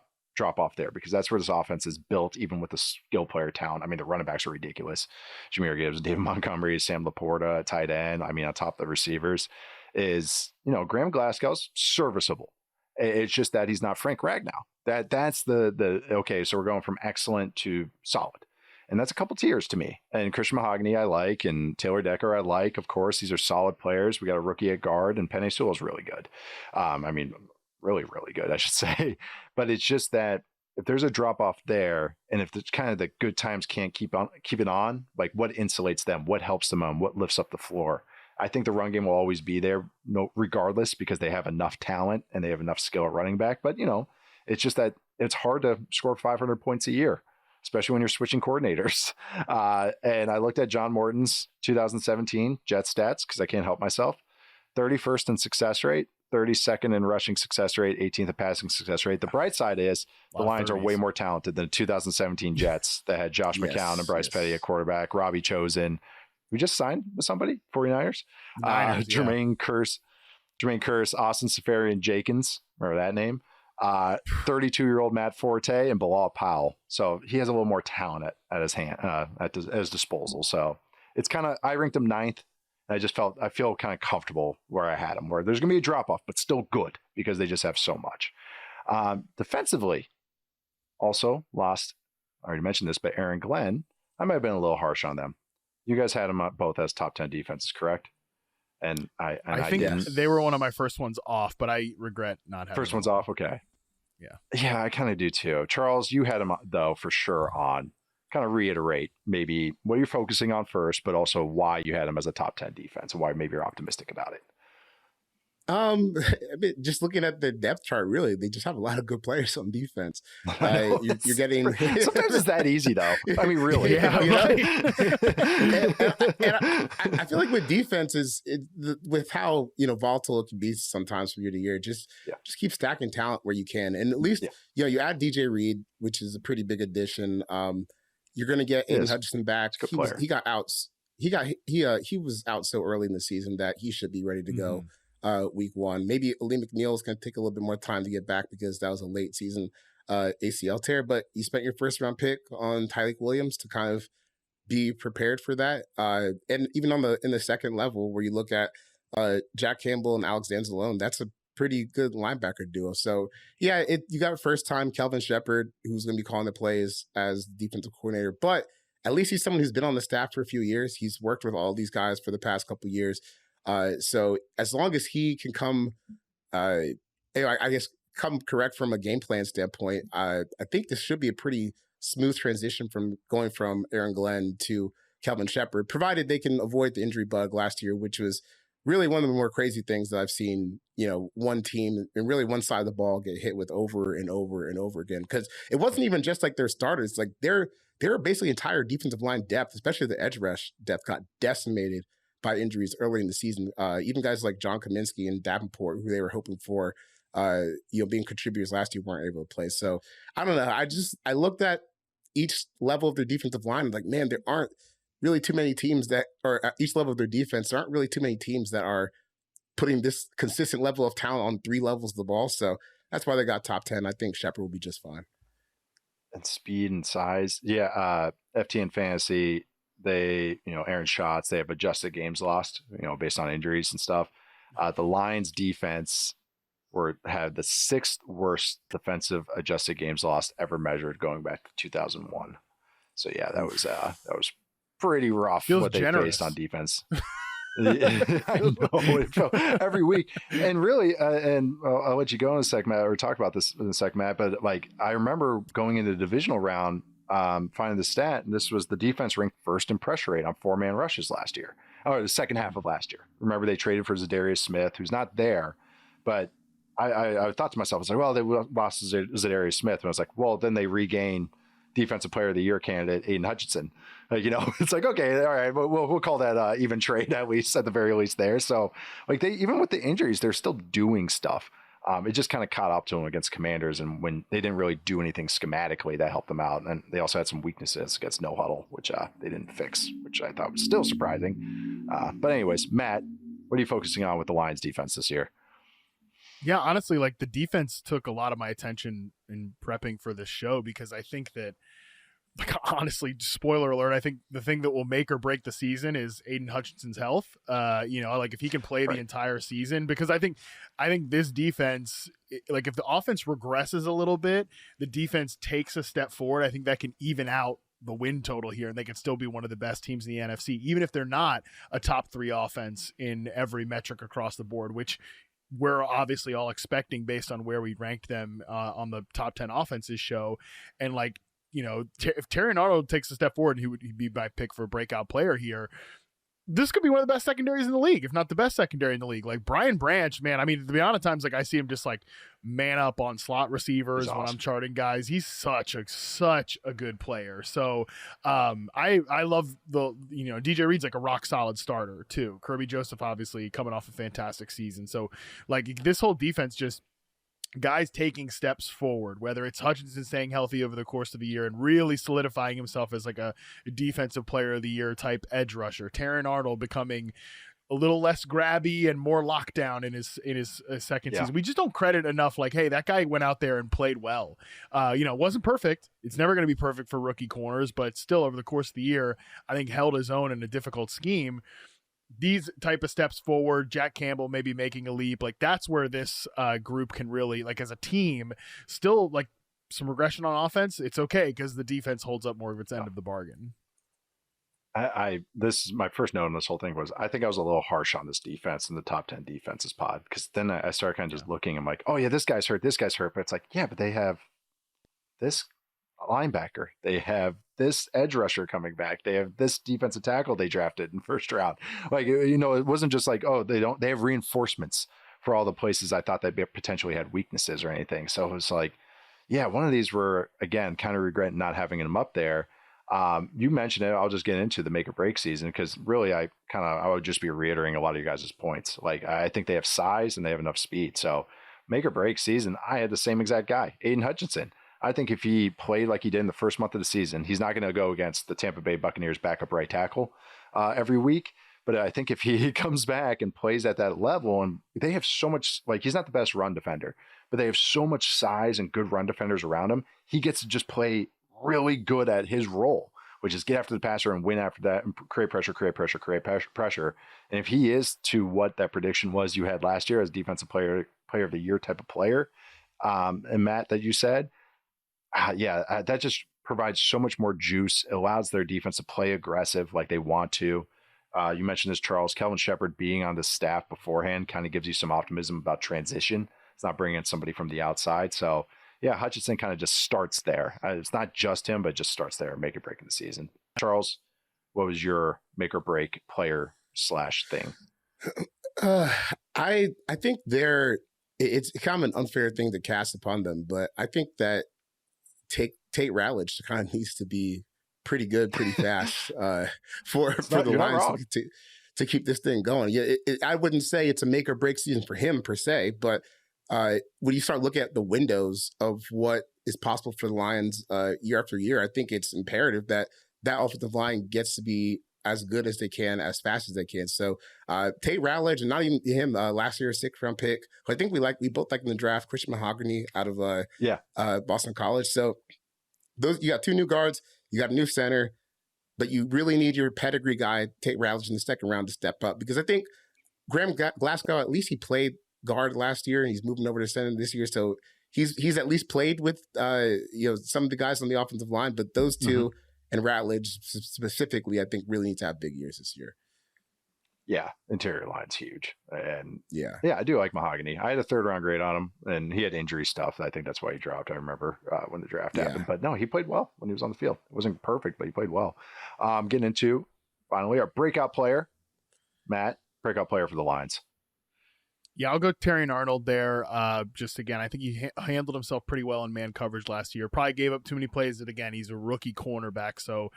off there? Because that's where this offense is built, even with the skill player talent. I mean, the running backs are ridiculous. Jahmyr Gibbs, David Montgomery, Sam Laporta, tight end. I mean, on top of the receivers is, Graham Glasgow's serviceable. It's just that he's not Frank Ragnow. That's the okay. So we're going from excellent to solid, and that's a couple tiers to me. And Christian Mahogany I like, and Taylor Decker I like. Of course, these are solid players. We got a rookie at guard, and Penei Sewell is really good. Really, really good, I should say. But it's just that if there's a drop off there, and if it's kind of the good times can't keep it on, like what insulates them, what helps them on, what lifts up the floor. I think the run game will always be there, regardless, because they have enough talent and they have enough skill at running back. But, it's just that it's hard to score 500 points a year, especially when you're switching coordinators. And I looked at John Morton's 2017 Jets stats because I can't help myself. 31st in success rate, 32nd in rushing success rate, 18th in passing success rate. The bright side is the Lions are way more talented than the 2017 Jets that had Josh McCown and Bryce Petty at quarterback, Robbie Chosen. We just signed with somebody, 49ers. Jermaine Kearse, Austin Seferian-Jenkins, remember that name? 32-year-old Matt Forte and Bilal Powell. So he has a little more talent at his hand, at his disposal. So it's kind of, I ranked him ninth. And I feel kind of comfortable where I had him, where there's going to be a drop off, but still good because they just have so much. Defensively, also lost, I already mentioned this, but Aaron Glenn, I might have been a little harsh on them. You guys had them both as top 10 defenses, correct? And I think didn't. They were one of my first ones off, but I regret not having First one's off, okay. Yeah, I kind of do too. Charles, you had them, though, for sure on. Kind of reiterate maybe what you're focusing on first, but also why you had them as a top 10 defense and why maybe you're optimistic about it. Just looking at the depth chart, really, they just have a lot of good players on defense. You're getting sometimes it's that easy, though. I mean, really. Yeah, I feel like with defenses, with how volatile it can be sometimes from year to year, just keep stacking talent where you can, and at least you add DJ Reed, which is a pretty big addition. You're going to get Aiden Hutchinson back. He got out. He was out so early in the season that he should be ready to go. Week one. Maybe Lee McNeil is going to take a little bit more time to get back because that was a late season ACL tear, but you spent your first round pick on Tyreek Williams to kind of be prepared for that. And even in the second level where you look at Jack Campbell and Alex Anzalone, that's a pretty good linebacker duo. So you got first time Kelvin Shepard, who's going to be calling the plays as defensive coordinator, but at least he's someone who's been on the staff for a few years. He's worked with all these guys for the past couple of years. So as long as he can come, I guess, come correct from a game plan standpoint, I think this should be a pretty smooth transition from going from Aaron Glenn to Kelvin Shepard, provided they can avoid the injury bug last year, which was really one of the more crazy things that I've seen, one team and really one side of the ball get hit with over and over and over again. Because it wasn't even just like their starters, like their basically entire defensive line depth, especially the edge rush depth, got decimated by injuries early in the season. Even guys like John Kaminsky and Davenport, who they were hoping for, being contributors last year, weren't able to play. So I don't know. I looked at each level of their defensive line and like, man, there aren't really too many teams that, or at each level of their defense, there aren't really too many teams that are putting this consistent level of talent on three levels of the ball. So that's why they got top 10. I think Shepard will be just fine. And speed and size. Yeah. FTN Fantasy, they, Aaron Schatz, they have adjusted games lost, based on injuries and stuff. The Lions defense had the sixth worst defensive adjusted games lost ever measured going back to 2001. So yeah, that was pretty rough. Feels what they generous. faced on defense. I know it felt every week, and really, and I'll let you go in a sec, Matt, or talk about this in a sec, Matt. But like, I remember going into the divisional round, finding the stat, and this was the defense ranked first in pressure rate on 4-man rushes last year, or the second half of last year. Remember, they traded for Zadarius Smith, who's not there, but I thought to myself, I was like, well, they lost Zadarius Smith, and I was like, well, then they regain Defensive Player of the Year candidate Aiden Hutchinson. It's like, okay, all right, we'll call that even trade, at least at the very least there. So like, they, even with the injuries, they're still doing stuff. It just kind of caught up to them against Commanders, and when they didn't really do anything schematically that helped them out. And they also had some weaknesses against no huddle, which they didn't fix, which I thought was still surprising. But anyways, Matt, what are you focusing on with the Lions defense this year? Yeah, honestly, like, the defense took a lot of my attention in prepping for this show, because I think that, like, honestly, spoiler alert, I think the thing that will make or break the season is Aiden Hutchinson's health. Like, if he can play the entire season, because I think this defense, like, if the offense regresses a little bit, the defense takes a step forward. I think that can even out the win total here, and they can still be one of the best teams in the NFC, even if they're not a top 3 offense in every metric across the board, which we're obviously all expecting based on where we ranked them on the top 10 offenses show. And like, if Terry Arnold takes a step forward, he'd be my pick for a breakout player here. This could be one of the best secondaries in the league, if not the best secondary in the league. Like, Brian Branch, man, I mean, the amount of times like I see him just like man up on slot receivers when I'm charting guys. He's such a good player. So I love the, DJ Reed's like a rock solid starter too. Kirby Joseph obviously coming off a fantastic season. So like, this whole defense, just guys taking steps forward, whether it's Hutchinson staying healthy over the course of the year and really solidifying himself as like a defensive player of the year type edge rusher, Taron Arnold becoming a little less grabby and more lockdown in his second season. We just don't credit enough, like, hey, that guy went out there and played well. It wasn't perfect. It's never going to be perfect for rookie corners, but still over the course of the year, I think held his own in a difficult scheme. These type of steps forward, Jack Campbell maybe making a leap, like, that's where this group can really, like, as a team, still like some regression on offense. It's okay because the defense holds up more of its end of the bargain. This is my first note on this whole thing was, I think I was a little harsh on this defense in the top 10 defenses pod, because then I started kind of just looking. I'm like, oh yeah, this guy's hurt. But it's like, yeah, but they have this linebacker, they have this edge rusher coming back, they have this defensive tackle they drafted in first round. Like, it wasn't just like, oh, they have reinforcements for all the places I thought they potentially had weaknesses or anything. So it was like, yeah, one of these were, again, kind of regretting not having them up there. You mentioned it. I'll just get into the make or break season, because really I would just be reiterating a lot of you guys' points. Like, I think they have size and they have enough speed. So make or break season, I had the same exact guy, Aiden Hutchinson. I think if he played like he did in the first month of the season, he's not going to go against the Tampa Bay Buccaneers backup right tackle every week. But I think if he comes back and plays at that level, and they have so much, like, he's not the best run defender, but they have so much size and good run defenders around him, he gets to just play really good at his role, which is get after the passer and win after that and create pressure. And if he is to what that prediction was you had last year as defensive player of the year type of player, and Matt, that you said, that just provides so much more juice. It allows their defense to play aggressive like they want to. You mentioned this, Charles. Kelvin Shepherd being on the staff beforehand kind of gives you some optimism about transition. It's not bringing in somebody from the outside. So, yeah, Hutchinson kind of just starts there. It's not just him, but just starts there, make or break in the season. Charles, what was your make or break player / thing? I think it's kind of an unfair thing to cast upon them, but I think that Tate Ratledge kind of needs to be pretty good, pretty fast for the Lions to keep this thing going. Yeah, I wouldn't say it's a make or break season for him per se, but when you start looking at the windows of what is possible for the Lions year after year, I think it's imperative that offensive line gets to be as good as they can, as fast as they can. So Tate Ratledge, and not even him, last year's 6th round pick, who I think we both like in the draft, Christian Mahogany out of Boston College. So you got 2 new guards, you got a new center, but you really need your pedigree guy, Tate Ratledge, in the 2nd round to step up, because I think Graham Glasgow, at least he played guard last year and he's moving over to center this year. So he's at least played with some of the guys on the offensive line, but those two and Ratledge specifically, I think really need to have big years this year. Yeah, interior line's huge. And Yeah. I do like Mahogany. I had a 3rd-round grade on him, and he had injury stuff. I think that's why he dropped. I remember when the draft happened. But no, he played well when he was on the field. It wasn't perfect, but he played well. Getting into, finally, our breakout player, Matt, breakout player for the Lions. Yeah, I'll go Terrion Arnold there. Just again, I think he handled himself pretty well in man coverage last year. Probably gave up too many plays. That again, he's a rookie cornerback, so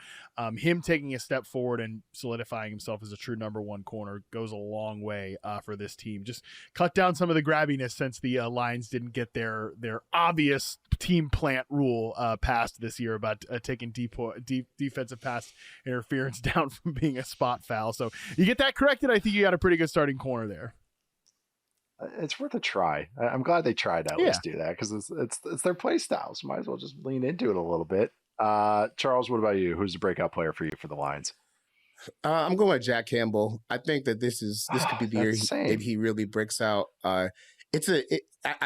him taking a step forward and solidifying himself as a true number 1 corner goes a long way for this team. Just cut down some of the grabbiness since the Lions didn't get their obvious team plant rule passed this year about taking defensive pass interference down from being a spot foul. So you get that corrected, I think you got a pretty good starting corner there. It's worth a try. I'm glad they tried to at least do that because it's their play style. So might as well just lean into it a little bit. Charles, what about you? Who's the breakout player for you for the Lions? I'm going with Jack Campbell. I think that this could be the year that he really breaks out. I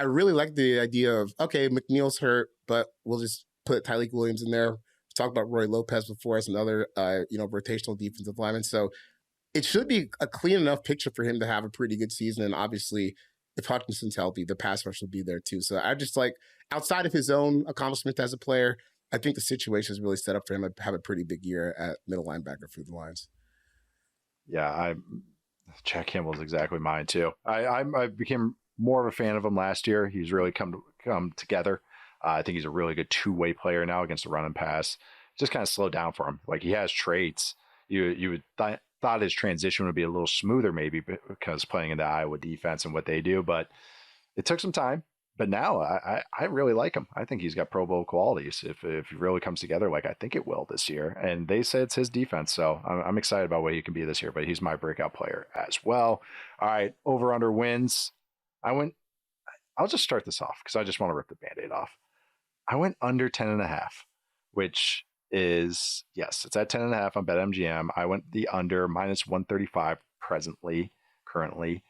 really like the idea of, okay, McNeil's hurt, but we'll just put Tyleik Williams in there. We talked about Roy Lopez before as another rotational defensive lineman. So it should be a clean enough picture for him to have a pretty good season. And obviously, if Hutchinson's healthy, the pass rush will be there too. So I just like, outside of his own accomplishment as a player, I think the situation is really set up for him to have a pretty big year at middle linebacker for the Lions. Yeah, Jack Campbell's exactly mine too. I became more of a fan of him last year. He's really come together. I think he's a really good 2-way player now against the run and pass. Just kind of slowed down for him. Like, he has traits. You would thought his transition would be a little smoother maybe because playing in the Iowa defense and what they do, but it took some time. But now I really like him. I think he's got Pro Bowl qualities if he really comes together like I think it will this year. And they say it's his defense, so I'm excited about what he can be this year, but he's my breakout player as well. All right, over-under wins. I'll just start this off because I just want to rip the Band-Aid off. I went under 10.5, which is, yes, it's at 10.5 on BetMGM. I went the under -135 currently.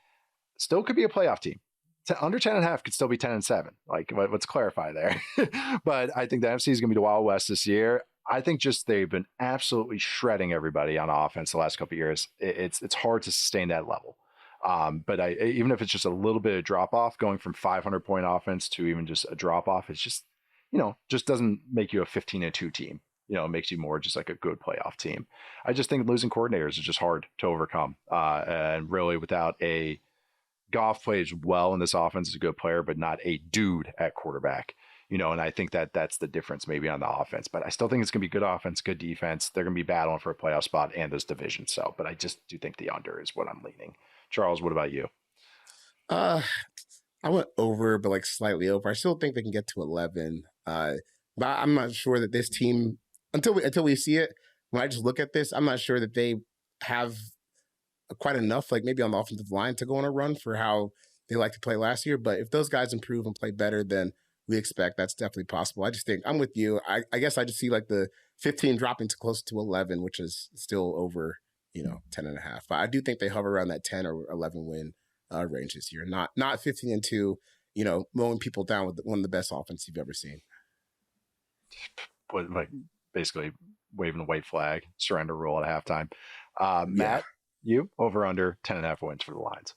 Still could be a playoff team. Under 10.5 could still be 10-7. Like, let's clarify there. But I think the NFC is going to be the Wild West this year. I think just they've been absolutely shredding everybody on offense the last couple of years. It's hard to sustain that level. But even if it's just a little bit of drop off, going from 500-point offense to even just a drop off, it's just, just doesn't make you a 15-2 team. It makes you more just like a good playoff team. I just think losing coordinators is just hard to overcome. And really, without a Goff plays well in this offense, is a good player, but not a dude at quarterback. And I think that's the difference maybe on the offense. But I still think it's going to be good offense, good defense. They're going to be battling for a playoff spot and this division. So, but I just do think the under is what I'm leaning. Charles, what about you? I went over, but like slightly over. I still think they can get to 11. But I'm not sure that this team, until we see it, when I just look at this, I'm not sure that they have quite enough, like maybe on the offensive line, to go on a run for how they like to play last year. But if those guys improve and play better than we expect, that's definitely possible. I just think I'm with you. I guess I just see like the 15 dropping to close to 11, which is still over, 10.5. But I do think they hover around that 10 or 11 win range this year. Not 15-2, mowing people down with one of the best offense you've ever seen. But like basically waving the white flag, surrender rule at halftime. Matt, you over under 10.5 wins for the Lions.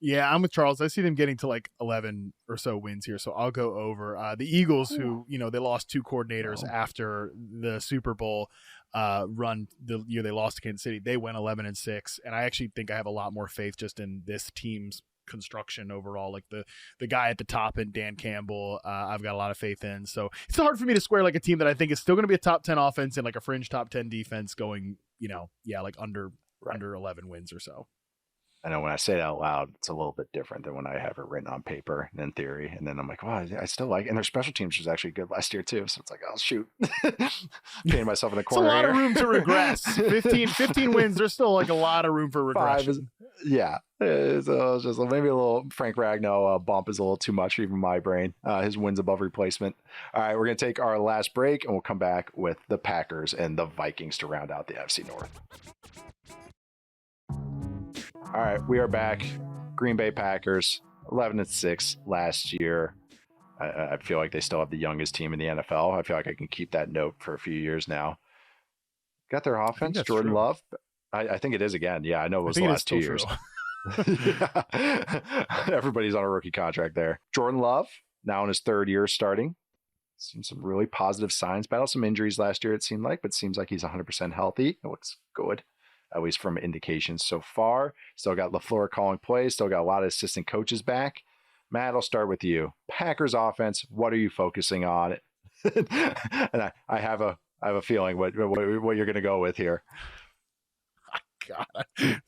Yeah, I'm with Charles. I see them getting to like 11 or so wins here, so I'll go over. The Eagles, who, they lost 2 coordinators after the Super Bowl run the year they lost to Kansas City, they went 11-6, and I actually think I have a lot more faith just in this team's construction overall. Like the guy at the top in Dan Campbell, I've got a lot of faith in. So it's hard for me to square like a team that I think is still going to be a top 10 offense and like a fringe top 10 defense going, like under 11 wins or so. I know when I say it out loud, it's a little bit different than when I have it written on paper and in theory. And then I'm like, wow, I still like it. And their special teams was actually good last year too. So it's like, oh, shoot. Painting myself in the corner. It's a lot here. of room to regress. 15 wins. There's still like a lot of room for regression. So it's just maybe a little Frank Ragnow bump is a little too much for even my brain. His wins above replacement. All right, we're going to take our last break and we'll come back with the Packers and the Vikings to round out the NFC North. All right, we are back. Green Bay Packers, 11-6 last year. I feel like they still have the youngest team in the NFL. I feel like I can keep that note for a few years now. Got their offense, Jordan Love I think it is again. Yeah, I know it was the think it is last 2 still years. true. Yeah. Everybody's on a rookie contract there. Jordan Love, now in his third year starting. Seen some really positive signs. Battled some injuries last year, it seemed like, but seems like he's 100% healthy. It looks good, at least from indications so far. Still got LaFleur calling plays. Still got a lot of assistant coaches back. Matt, I'll start with you. Packers offense, what are you focusing on? And I have a feeling what you're going to go with here. God.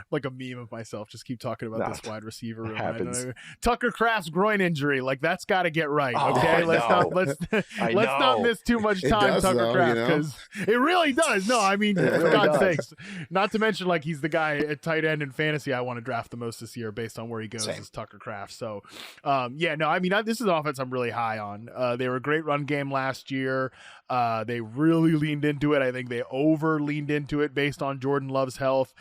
Like a meme of myself. Just keep talking about this wide receiver room. Happens. Tucker Kraft's groin injury. Like that's got to get right. Oh, Okay, let's not miss too much time, Tucker Kraft, because it really does. No, I mean, for God's sakes. Not to mention, like he's the guy at tight end in fantasy I want to draft the most this year based on where he goes. Is Tucker Kraft. So, this is an offense I'm really high on. They were a great run game last year. They really leaned into it. I think they over leaned into it based on Jordan Love's health.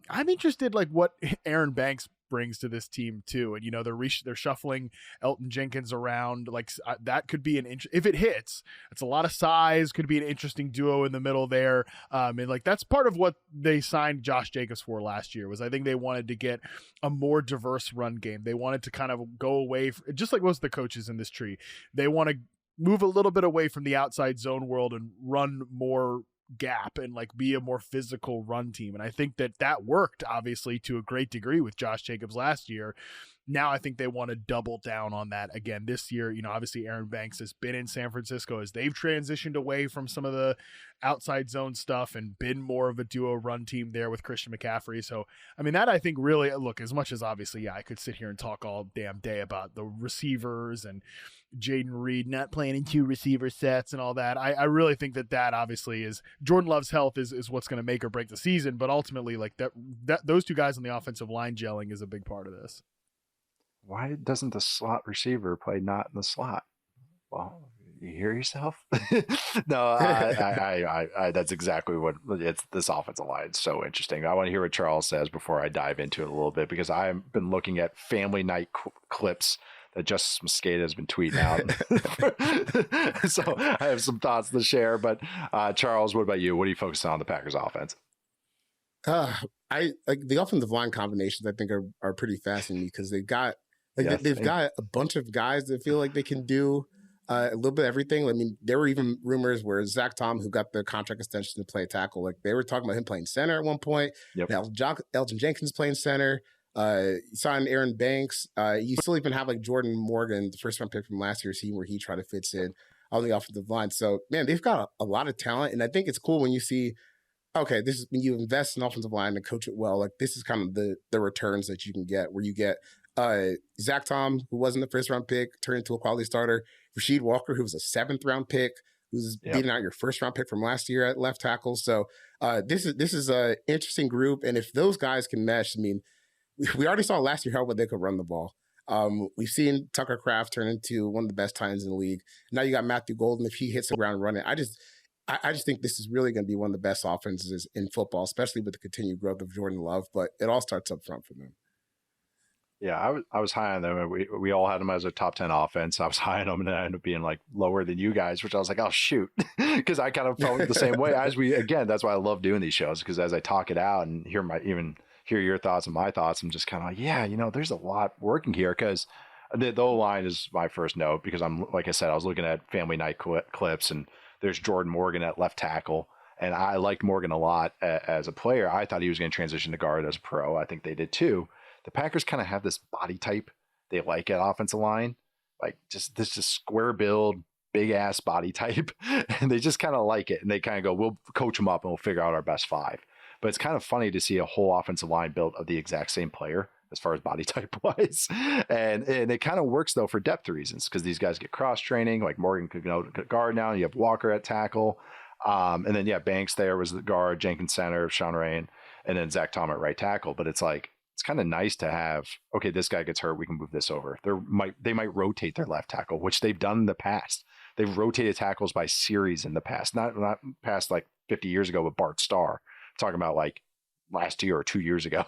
I'm interested like what Aaron Banks brings to this team too. And, they're shuffling Elton Jenkins around. Like that could be if it hits, it's a lot of size, could be an interesting duo in the middle there. And like, that's part of what they signed Josh Jacobs for last year was I think they wanted to get a more diverse run game. They wanted to kind of go away, just like most of the coaches in this tree, they want to move a little bit away from the outside zone world and run more gap and like be a more physical run team. And I think that worked obviously to a great degree with Josh Jacobs last year. Now I think they want to double down on that again this year. Obviously Aaron Banks has been in San Francisco as they've transitioned away from some of the outside zone stuff and been more of a duo run team there with Christian McCaffrey. So, I mean, that I think really, look, as much as obviously, I could sit here and talk all damn day about the receivers and Jaden Reed not playing in 2 receiver sets and all that. I really think that obviously is Jordan Love's health is what's going to make or break the season. But ultimately, like that those two guys on the offensive line gelling is a big part of this. Why doesn't the slot receiver play not in the slot? Well, you hear yourself? No, I that's exactly what it's. This offensive line is so interesting. I want to hear what Charles says before I dive into it a little bit, because I've been looking at family night clips that Justice Mosqueda has been tweeting out. So I have some thoughts to share, but Charles, what about you? What are you focusing on the Packers offense? I like the offensive line combinations. I think are pretty fascinating because they've got got a bunch of guys that feel like they can do a little bit of everything. I mean, there were even rumors where Zach Tom, who got the contract extension to play tackle, like they were talking about him playing center at one point. Yep. Now Elgin Jenkins playing center. Signed Aaron Banks. You still even have like Jordan Morgan, the first round pick from last year's team, where he tried to fit in on the offensive line. So man, they've got a lot of talent, and I think it's cool when you see, okay, this is when you invest in offensive line and coach it well. Like this is kind of the returns that you can get, where you get Zach Tom, who wasn't the first round pick, turned into a quality starter. Rasheed Walker, who was a 7th round pick, who's beating out your first round pick from last year at left tackle. So this is a interesting group, and if those guys can mesh, I mean, we already saw last year how well they could run the ball. We've seen Tucker Kraft turn into one of the best tight ends in the league. Now you got Matthew Golden. If he hits the ground running, I just think this is really going to be one of the best offenses in football, especially with the continued growth of Jordan Love. But it all starts up front for them. Yeah, I was high on them. We all had them as a top 10 offense. I was high on them, and I ended up being like lower than you guys, which I was like, oh shoot, because I kind of felt the same way. That's why I love doing these shows, because as I talk it out and hear your thoughts and my thoughts, I'm just kind of like, yeah, there's a lot working here, because the O-line is my first note, because I'm, like I said, I was looking at family night clips, and there's Jordan Morgan at left tackle, and I liked Morgan a lot as a player. I thought he was going to transition to guard as a pro. I think they did too. The Packers kind of have this body type they like at offensive line, like just square build, big ass body type, and they just kind of like it, and they kind of go, we'll coach them up and we'll figure out our best 5. But it's kind of funny to see a whole offensive line built of the exact same player as far as body type wise. And it kind of works though for depth reasons, because these guys get cross training. Like Morgan could go to guard now. You have Walker at tackle. And then Banks there was the guard, Jenkins center, Sean Ray, and then Zach Tom at right tackle. But it's like, it's kind of nice to have, okay, this guy gets hurt, we can move this over. They might rotate their left tackle, which they've done in the past. They've rotated tackles by series in the past, not past like 50 years ago with Bart Starr. I'm talking about like last year or 2 years ago.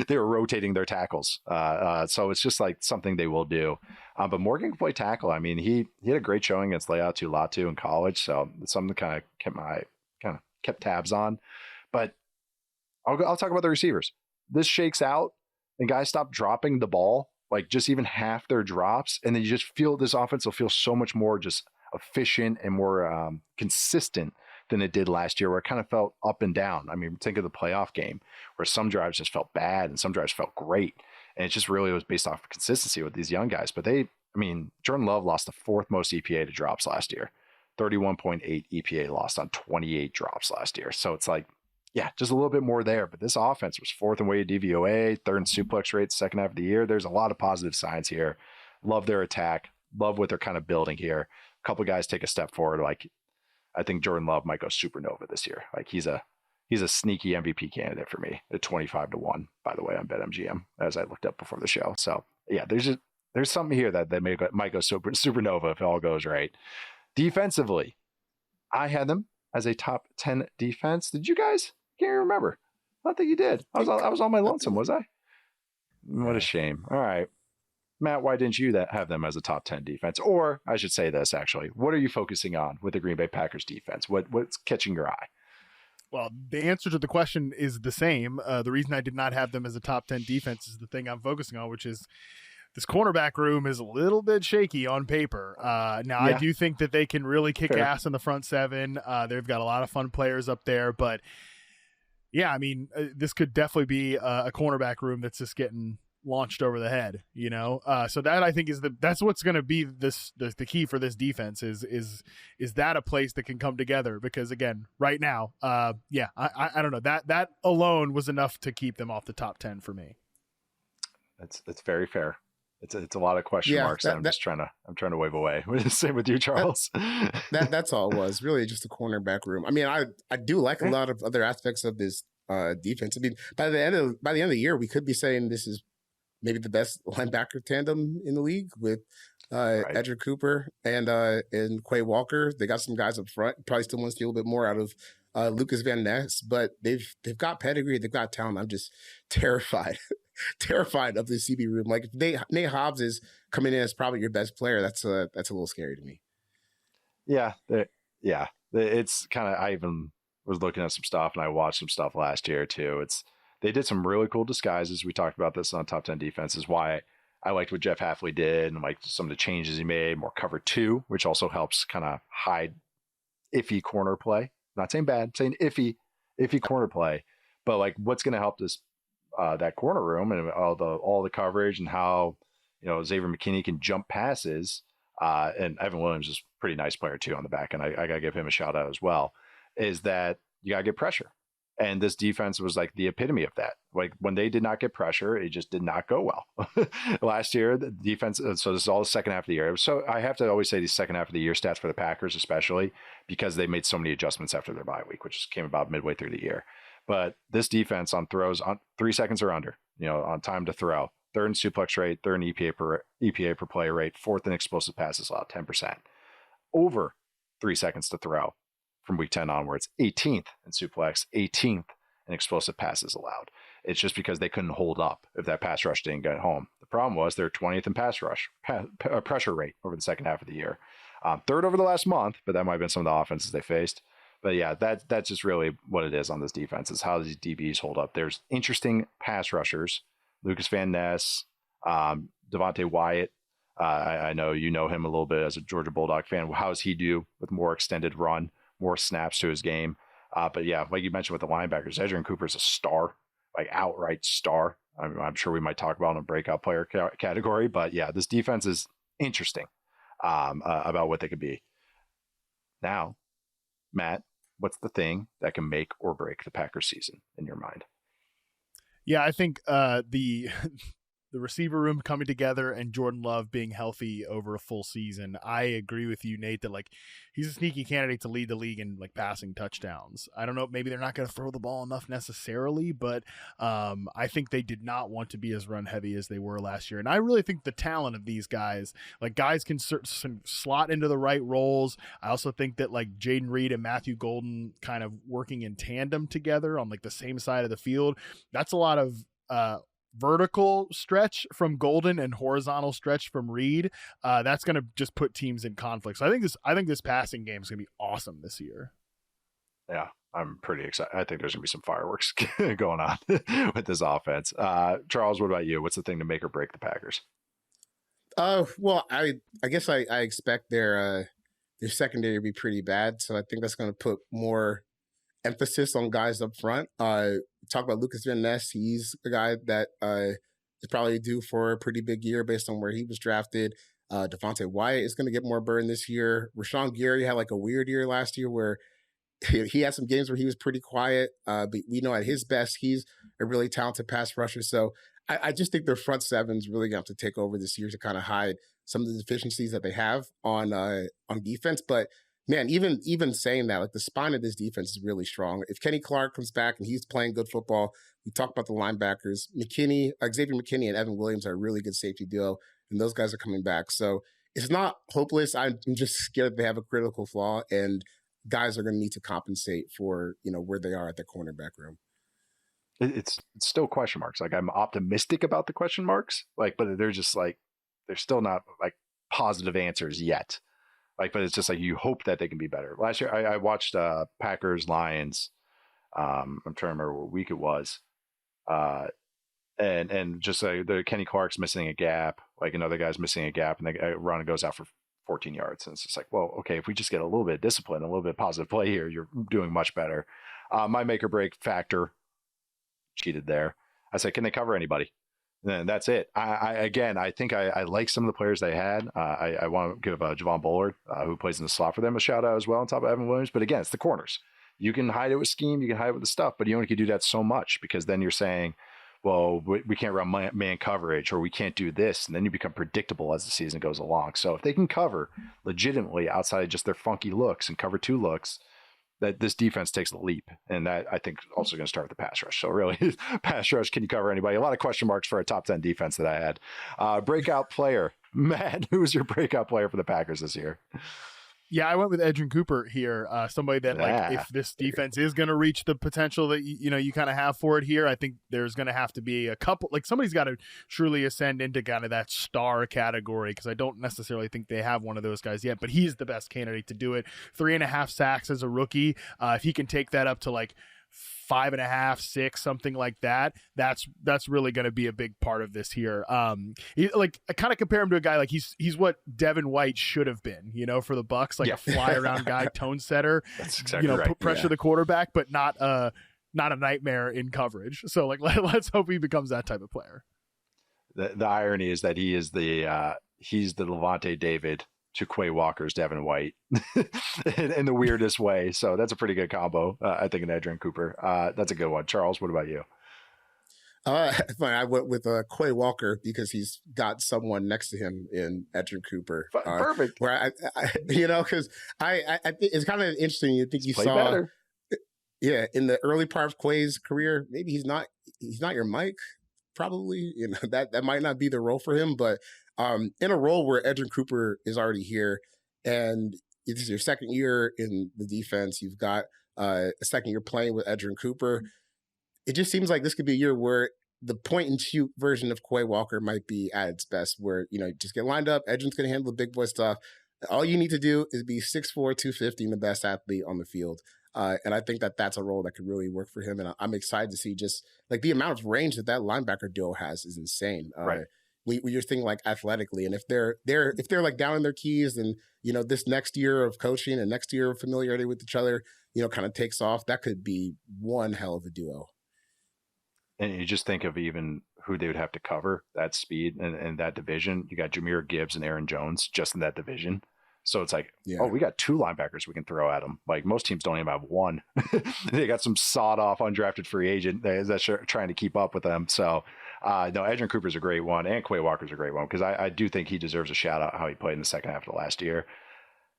They were rotating their tackles. So it's just like something they will do. But Morgan can play tackle. I mean, he had a great showing against Latu in college. So it's something that kind of kept tabs on. But I'll talk about the receivers. This shakes out and guys stop dropping the ball, like just even half their drops. And then you just feel this offense will feel so much more just efficient and more consistent than it did last year, where it kind of felt up and down. I mean, think of the playoff game where some drives just felt bad and some drives felt great. And it just really was based off of consistency with these young guys. But Jordan Love lost the fourth most EPA to drops last year, 31.8 EPA lost on 28 drops last year. So it's like, yeah, just a little bit more there. But this offense was fourth in weighted DVOA, third in suplex rate, second half of the year. There's a lot of positive signs here. Love their attack. Love what they're kind of building here. A couple of guys take a step forward. Like, I think Jordan Love might go supernova this year. Like, he's a sneaky MVP candidate for me at 25-1, by the way, on BetMGM, as I looked up before the show. So yeah, there's something here that might go supernova if it all goes right. Defensively, I had them as a top 10 defense. Did you guys? Can't even remember. I don't think you did. I was on my lonesome, was I? What a shame. All right. Matt, why didn't you have them as a top 10 defense? Or I should say this, actually. What are you focusing on with the Green Bay Packers defense? What's catching your eye? Well, the answer to the question is the same. The reason I did not have them as a top 10 defense is the thing I'm focusing on, which is this cornerback room is a little bit shaky on paper. I do think that they can really kick ass in the front seven. They've got a lot of fun players up there, but yeah, I mean, this could definitely be a cornerback room that's just getting launched over the head, you know? So that I think that's what's going to be the key for this defense is that a place that can come together? Because again, right now, I don't know, that alone was enough to keep them off the top 10 for me. That's very fair. It's a lot of question marks. I'm trying to wave away. Same with you, Charles. That's all it was. Really just a cornerback room. I mean, I do like a lot of other aspects of this defense. I mean, by the end of the year, we could be saying this is maybe the best linebacker tandem in the league with Edger Cooper and Quay Walker. They got some guys up front. Probably still want to see a little bit more out of Lucas Van Ness, but they've got pedigree. They've got talent. I'm just terrified of the CB room. Like, if Nate Hobbs is coming in as probably your best player, that's a little scary to me. Yeah. It's kind of, I even was looking at some stuff and I watched some stuff last year too. They did some really cool disguises. We talked about this on top 10 defenses, why I liked what Jeff Hafley did and like some of the changes he made, more cover 2, which also helps kind of hide iffy corner play. Not saying bad, saying iffy corner play, but like what's going to help this, that corner room and all the coverage and how, you know, Xavier McKinney can jump passes. And Evan Williams is a pretty nice player too on the back. And I got to give him a shout out as well, is that you got to get pressure. And this defense was like the epitome of that. Like, when they did not get pressure, it just did not go well. Last year, the defense, so this is all the second half of the year. So I have to always say the second half of the year stats for the Packers, especially because they made so many adjustments after their bye week, which came about midway through the year. But this defense on throws on 3 seconds or under, you know, on time to throw, third in suplex rate, third in EPA per play rate, fourth in explosive passes allowed, 10%. Over 3 seconds to throw from week 10 onwards, 18th in suplex, 18th in explosive passes allowed. It's just because they couldn't hold up if that pass rush didn't get home. The problem was they're 20th in pass rush pressure rate over the second half of the year. Third over the last month, but that might have been some of the offenses they faced. But yeah, that's just really what it is on this defense, is how these DBs hold up. There's interesting pass rushers, Lucas Van Ness, Devontae Wyatt. I know you know him a little bit as a Georgia Bulldog fan. How does he do with more extended run, more snaps to his game? But yeah, like you mentioned with the linebackers, Edger Cooper's a star, like outright star. I'm sure we might talk about in a breakout player category, but yeah, this defense is interesting about what they could be. Now, Matt, what's the thing that can make or break the Packers season in your mind? Yeah, I think the receiver room coming together and Jordan Love being healthy over a full season. I agree with you, Nate, that like he's a sneaky candidate to lead the league in like passing touchdowns. I don't know, maybe they're not going to throw the ball enough necessarily, but I think they did not want to be as run heavy as they were last year. And I really think the talent of these guys, like guys can slot into the right roles. I also think that like Jaden Reed and Matthew Golden kind of working in tandem together on like the same side of the field. That's a lot of vertical stretch from Golden and horizontal stretch from Reed. That's going to just put teams in conflict. So I think this passing game is going to be awesome this year. Yeah, I'm pretty excited. I think there's gonna be some fireworks going on with this offense. Charles, what about you? What's the thing to make or break the Packers? Well, I guess I expect their secondary to be pretty bad, so I think that's going to put more emphasis on guys up front. Talk about Lucas Van Ness. He's the guy that is probably due for a pretty big year based on where he was drafted. Devontae Wyatt is going to get more burn this year. Rashawn Gary had like a weird year last year where he had some games where he was pretty quiet, but we know at his best, he's a really talented pass rusher. So I just think their front seven's really going to have to take over this year to kind of hide some of the deficiencies that they have on defense. But man, even saying that, like the spine of this defense is really strong. If Kenny Clark comes back and he's playing good football, we talk about the linebackers. Xavier McKinney and Evan Williams are a really good safety duo, and those guys are coming back. So it's not hopeless. I'm just scared they have a critical flaw, and guys are going to need to compensate for, where they are at the cornerback room. It's still question marks. Like I'm optimistic about the question marks, like, but they're just like, they're still not like positive answers yet. Like, but it's just like, you hope that they can be better. Last year, I watched Packers Lions. I'm trying to remember what week it was. And just like the Kenny Clark's missing a gap, like another guy's missing a gap, and the run goes out for 14 yards. And it's just like, well, okay, if we just get a little bit of discipline, a little bit of positive play here, you're doing much better. My make or break factor, cheated there. I said, can they cover anybody? And that's it. I think I like some of the players they had. I want to give Javon Bullard, who plays in the slot for them, a shout out as well on top of Evan Williams. But again, it's the corners. You can hide it with scheme, you can hide it with the stuff, but you only can do that so much, because then you're saying, well, we can't run man coverage, or we can't do this. And then you become predictable as the season goes along. So if they can cover legitimately outside of just their funky looks and cover two looks, that this defense takes the leap. And that, I think, also going to start with the pass rush. So really, pass rush, can you cover anybody? A lot of question marks for a top 10 defense that I had. Breakout player. Matt, who's your breakout player for the Packers this year? Yeah, I went with Edgerrin Cooper here. Somebody that, like, if this defense is going to reach the potential that you kind of have for it here, I think there's going to have to be a couple. Like, somebody's got to truly ascend into kind of that star category, because I don't necessarily think they have one of those guys yet. But he's the best candidate to do it. 3.5 sacks as a rookie. If he can take that up to like 5.5, 6, something like that, that's really going to be a big part of this here. I kind of compare him to a guy like he's what Devin White should have been, for the Bucs, like a fly around guy, tone setter. That's exactly right. Put pressure the quarterback, but not a nightmare in coverage. So like let's hope he becomes that type of player. The irony is that he's the Levante David to Quay Walker's Devin White in the weirdest way. So that's a pretty good combo, I think, in Edgerrin Cooper. That's a good one. Charles, what about you? I went with Quay Walker because he's got someone next to him in Edgerrin Cooper. Perfect. Where because I think it's kind of interesting. You think you saw better. Yeah, in the early part of Quay's career, maybe he's not your Mike. Probably, that might not be the role for him, but in a role where Edgerrin Cooper is already here, and this is your second year in the defense, you've got a second year playing with Edgerrin Cooper. It just seems like this could be a year where the point and shoot version of Quay Walker might be at its best, where just get lined up. Edgerrin's going to handle the big boy stuff. All you need to do is be 6'4", 250, and the best athlete on the field. And I think that's a role that could really work for him. And I'm excited to see just like the amount of range that linebacker duo has is insane. Right. We you're thinking like athletically, and if they're like down in their keys, and this next year of coaching and next year of familiarity with each other, kind of takes off, that could be one hell of a duo. And you just think of even who they would have to cover that speed and that division. You got Jahmyr Gibbs and Aaron Jones just in that division. So it's like, we got 2 linebackers we can throw at them. Like most teams don't even have one. They got some sawed off undrafted free agent that's trying to keep up with them. So Edgerrin Cooper's a great one, and Quay Walker's a great one, because I do think he deserves a shout out how he played in the second half of the last year.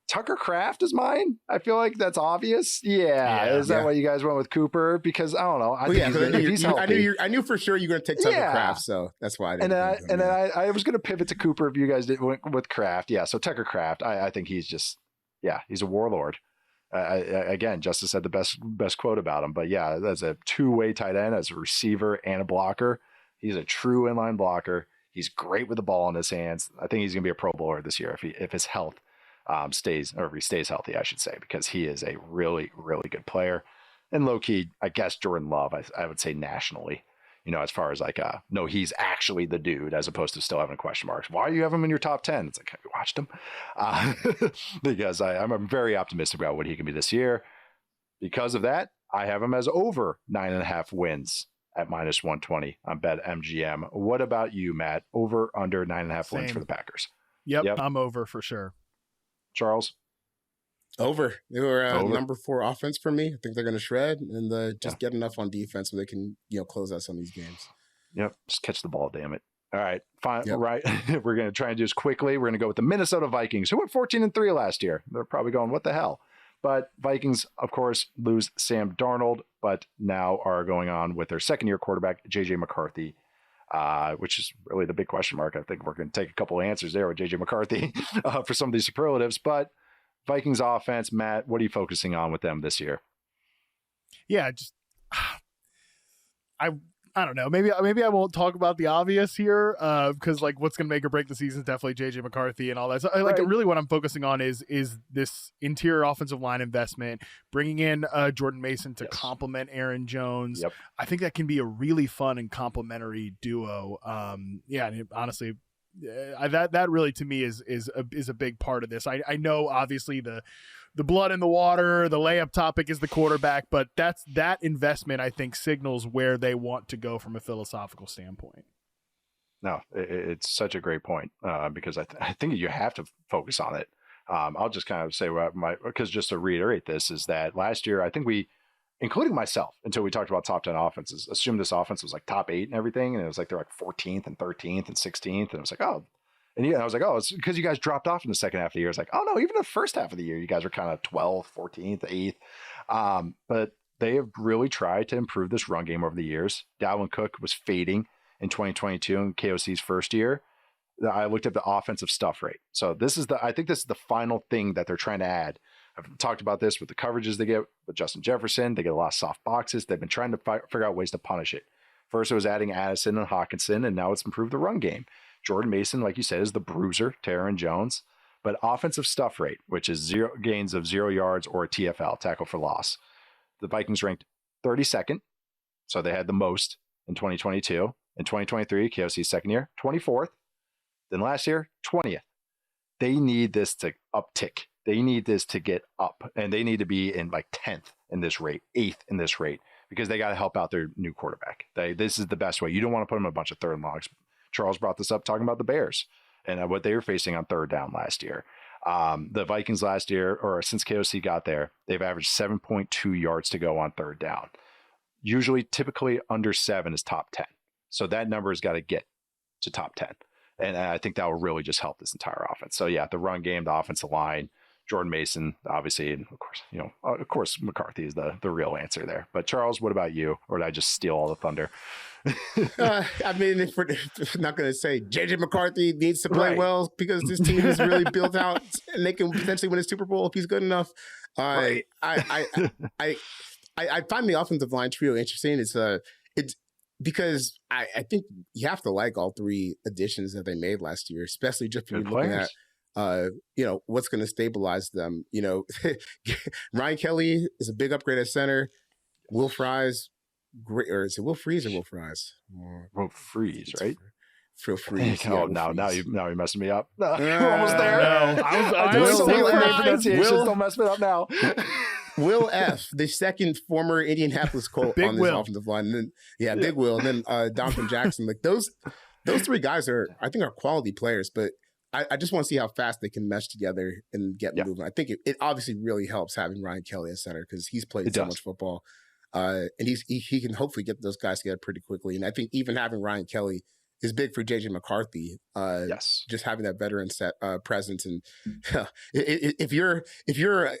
Tucker Kraft is mine. I feel like that's obvious. Is that why you guys went with Cooper? Because I don't know. I knew for sure you were going to take Tucker Kraft, so that's why I didn't. And I was going to pivot to Cooper if you guys went with Kraft. Yeah, so Tucker Kraft, I think he's just, he's a warlord. Again, Justice said the best quote about him. But yeah, as a two-way tight end, as a receiver and a blocker, he's a true inline blocker. He's great with the ball in his hands. I think he's going to be a Pro Bowler this year if his health stays healthy, I should say, because he is a really, really good player. And low key, I guess Jordan Love, I would say nationally, as far as like, no, he's actually the dude, as opposed to still having question marks. Why do you have him in your top 10? It's like, have you watched him? Because I'm very optimistic about what he can be this year. Because of that, I have him as over 9.5 wins at -120 on BetMGM. What about you, Matt? Over, under 9.5 wins for the Packers? Yep, I'm over for sure. Charles? Over. They were number 4 offense for me. I think they're going to shred and just get enough on defense so they can, close out some of these games. Yep. Just catch the ball, damn it. All right. Fine. Yep. Right. We're going to try and do this quickly. We're going to go with the Minnesota Vikings, who went 14-3 last year. They're probably going, what the hell? But Vikings, of course, lose Sam Darnold, but now are going on with their second-year quarterback, JJ McCarthy, which is really the big question mark. I think we're going to take a couple of answers there with JJ McCarthy for some of these superlatives. But Vikings offense, Matt, what are you focusing on with them this year? Yeah, just I don't know. Maybe I won't talk about the obvious here because like what's going to make or break the season is definitely JJ McCarthy and all that. So really what I'm focusing on is this interior offensive line investment, bringing in Jordan Mason to complement Aaron Jones. Yep. I think that can be a really fun and complementary duo. And honestly, that really to me is a big part of this. I know obviously the blood in the water, the layup topic is the quarterback, but that investment I think signals where they want to go from a philosophical standpoint. No, it's such a great point because I think you have to focus on it. I'll just kind of say because just to reiterate this is that last year I think we, including myself, until we talked about top 10 offenses, assumed this offense was like top 8 and everything. And it was like, they're like 14th and 13th and 16th. And it was like, oh, and I was like, oh, it's because you guys dropped off in the second half of the year. It's like, oh no, even the first half of the year, you guys were kind of 12th, 14th, 8th. But they have really tried to improve this run game over the years. Dalvin Cook was fading in 2022 in KOC's first year. I looked at the offensive stuff rate. So I think this is the final thing that they're trying to add. I've talked about this with the coverages they get with Justin Jefferson. They get a lot of soft boxes. They've been trying to figure out ways to punish it. First, it was adding Addison and Hawkinson, and now it's improved the run game. Jordan Mason, like you said, is the bruiser to Aaron Jones. But offensive stuff rate, which is gains of 0 yards or a TFL, tackle for loss. The Vikings ranked 32nd, so they had the most in 2022. In 2023, KOC's second year, 24th. Then last year, 20th. They need this to uptick. They need this to get up, and they need to be in like 10th in this rate, 8th in this rate, because they got to help out their new quarterback. This is the best way. You don't want to put them in a bunch of third and longs. Charles brought this up talking about the Bears and what they were facing on third down last year. The Vikings last year, or since KOC got there, they've averaged 7.2 yards to go on third down. Typically under 7 is top 10. So that number has got to get to top 10. And I think that will really just help this entire offense. So yeah, the run game, the offensive line, Jordan Mason, obviously, and of course, McCarthy is the real answer there. But Charles, what about you? Or did I just steal all the thunder? I mean, if we're not going to say JJ McCarthy needs to play well because this team is really built out and they can potentially win a Super Bowl if he's good enough. I find the offensive line trio interesting. It's because I think you have to like all 3 additions that they made last year, especially just when you're looking at what's going to stabilize them. Ryan Kelly is a big upgrade at center. Will Fries, great, or is it Will Freeze or Will Fries? Will Freeze, right? Phil Freeze. Oh, now you're messing me up. No, you're almost there. No, I was pronunciations. Don't mess me up now. Will F., the second former Indianapolis Colt on this offensive line. And then, Big Will. And then Donovan Jackson. Like those 3 guys are quality players, but I just want to see how fast they can mesh together and get moving. I think it obviously really helps having Ryan Kelly at center because he's played so much football. And he can hopefully get those guys together pretty quickly. And I think even having Ryan Kelly is big for JJ McCarthy. Just having that veteran presence. And if you're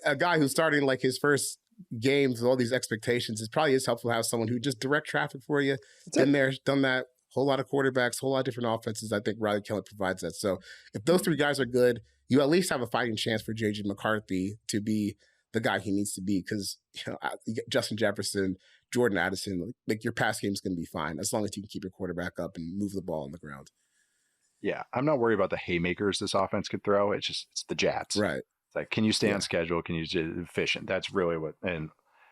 a guy who's starting like his first games with all these expectations, it probably is helpful to have someone who just direct traffic for you. Been there, done that. Whole lot of quarterbacks, whole lot of different offenses. I think Riley Kelly provides that. So if those 3 guys are good, you at least have a fighting chance for JJ McCarthy to be the guy he needs to be because Justin Jefferson, Jordan Addison, like your pass game is going to be fine as long as you can keep your quarterback up and move the ball on the ground. Yeah, I'm not worried about the haymakers this offense could throw. It's the jats. Right. It's like, can you stay on schedule? Can you be efficient? That's really what. And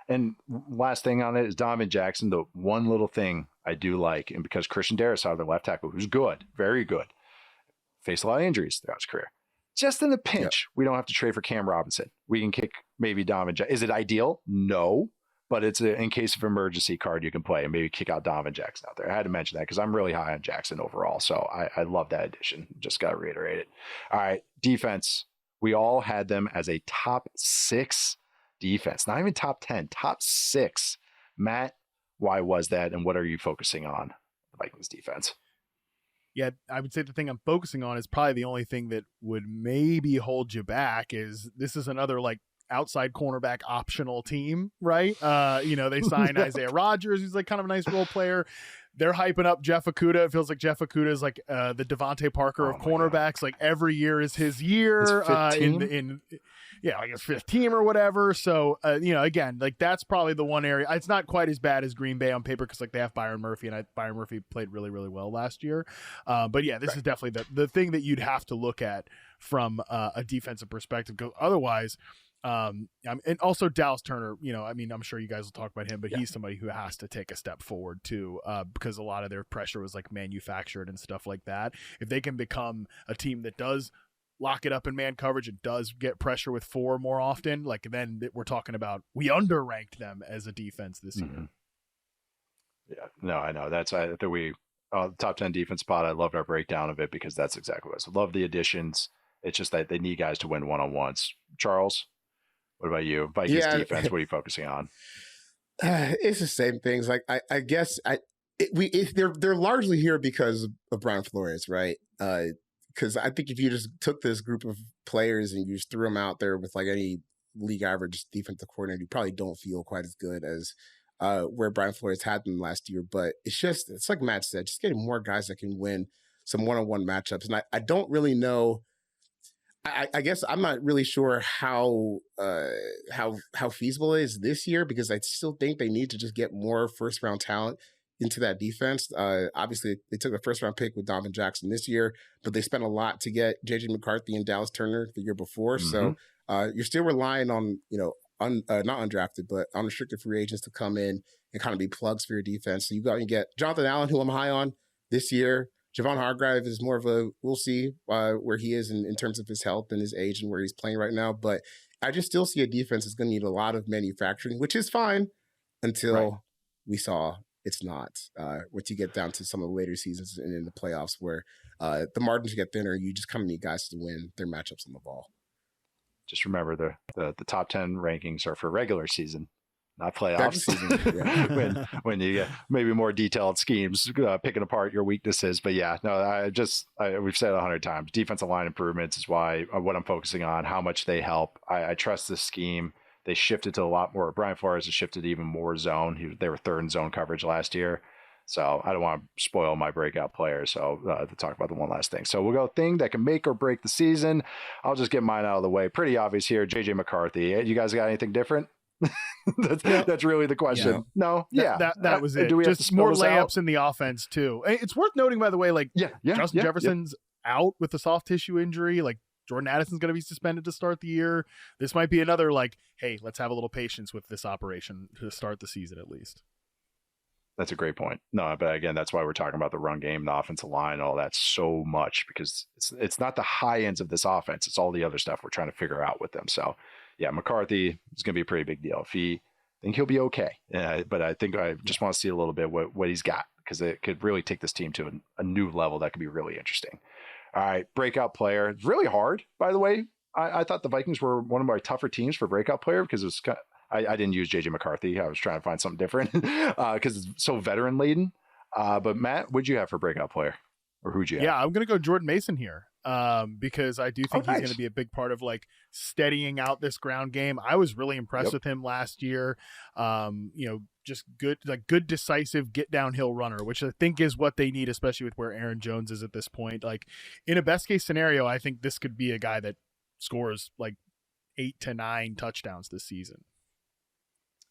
And last thing on it is Donovan Jackson. The one little thing I do like, and because Christian Darrisaw, the left tackle, who's good, very good, faced a lot of injuries throughout his career. Just in the pinch, we don't have to trade for Cam Robinson. We can kick maybe Donovan Jackson. Is it ideal? No. But it's a in case of emergency card you can play and maybe kick out Donovan Jackson out there. I had to mention that because I'm really high on Jackson overall. So I love that addition. Just got to reiterate it. All right. Defense. We all had them as a top 6 defense, not even top 10, top 6. Matt, why was that? And what are you focusing on the Vikings defense? Yeah, I would say the thing I'm focusing on is probably the only thing that would maybe hold you back is this is another like outside cornerback optional team, right? They signed Isaiah Rodgers, who's like kind of a nice role player. They're hyping up Jeff Okudah. It feels like Jeff Okudah is like the Devontae Parker of cornerbacks. God. Like every year is his year like his 5th team or whatever. So, again, like that's probably the one area. It's not quite as bad as Green Bay on paper because like they have Byron Murphy and Byron Murphy played really, really well last year. But yeah, this is definitely the thing that you'd have to look at from a defensive perspective. Because otherwise, and also Dallas Turner, I'm sure you guys will talk about him, but he's somebody who has to take a step forward too, because a lot of their pressure was like manufactured and stuff like that. If they can become a team that does lock it up in man coverage and does get pressure with 4 more often, like then we're talking about we underranked them as a defense this year. Yeah, no, I know that's I think we top 10 defense spot. I loved our breakdown of it because that's exactly what I love the additions. It's just that they need guys to win one-on-ones. Charles, what about you? Vikings defense, what are you focusing on? It's the same things. Like I guess they're largely here because of Brian Flores, right? Because I think if you just took this group of players and you just threw them out there with like any league average defensive coordinator, you probably don't feel quite as good as where Brian Flores had them last year. But it's like Matt said, just getting more guys that can win some one-on-one matchups. And I don't really know. I guess I'm not really sure how feasible it is this year because I still think they need to just get more first round talent into that defense. Obviously, they took a first round pick with Donovan Jackson this year, but they spent a lot to get JJ McCarthy and Dallas Turner the year before. So you're still relying on not undrafted but unrestricted free agents to come in and kind of be plugs for your defense. So you get Jonathan Allen, who I'm high on this year. Javon Hargrave is more of we'll see where he is in terms of his health and his age and where he's playing right now. But I just still see a defense that's going to need a lot of manufacturing, which is fine until we saw it's not. Once you get down to some of the later seasons and in the playoffs where the margins get thinner, you just kind of need guys to win their matchups on the ball. Just remember the top 10 rankings are for regular season, not playoffs. when you get maybe more detailed schemes picking apart your weaknesses. But yeah, no, we've said it 100 times. Defensive line improvements is what I'm focusing on, how much they help. I trust this scheme. They shifted to a lot more. Brian Flores has shifted to even more zone. They were 3rd in zone coverage last year. So I don't want to spoil my breakout players. So to talk about the one last thing. So we'll go thing that can make or break the season. I'll just get mine out of the way. Pretty obvious here. JJ McCarthy. You guys got anything different? That's really the question. Yeah. No, that was it. Do we just more layups in the offense too. It's worth noting, by the way, like Justin Jefferson's out with a soft tissue injury. Like Jordan Addison's going to be suspended to start the year. This might be another like, hey, let's have a little patience with this operation to start the season at least. That's a great point. No, but again, that's why we're talking about the run game, the offensive line, all that so much because it's not the high ends of this offense. It's all the other stuff we're trying to figure out with them. So yeah, McCarthy is going to be a pretty big deal. I think he'll be okay. But I think I just want to see a little bit what he's got because it could really take this team to a new level that could be really interesting. All right, breakout player. It's really hard, by the way. I thought the Vikings were one of my tougher teams for breakout player because it was I didn't use JJ McCarthy. I was trying to find something different because it's so veteran laden. But Matt, what'd you have for breakout player? Or who'd you have? Yeah, I'm going to go Jordan Mason here because I do think he's going to be a big part of like steadying out this ground game. I was really impressed with him last year. Just good decisive get downhill runner, which I think is what they need, especially with where Aaron Jones is at this point. Like in a best case scenario, I think this could be a guy that scores like 8 to 9 touchdowns this season.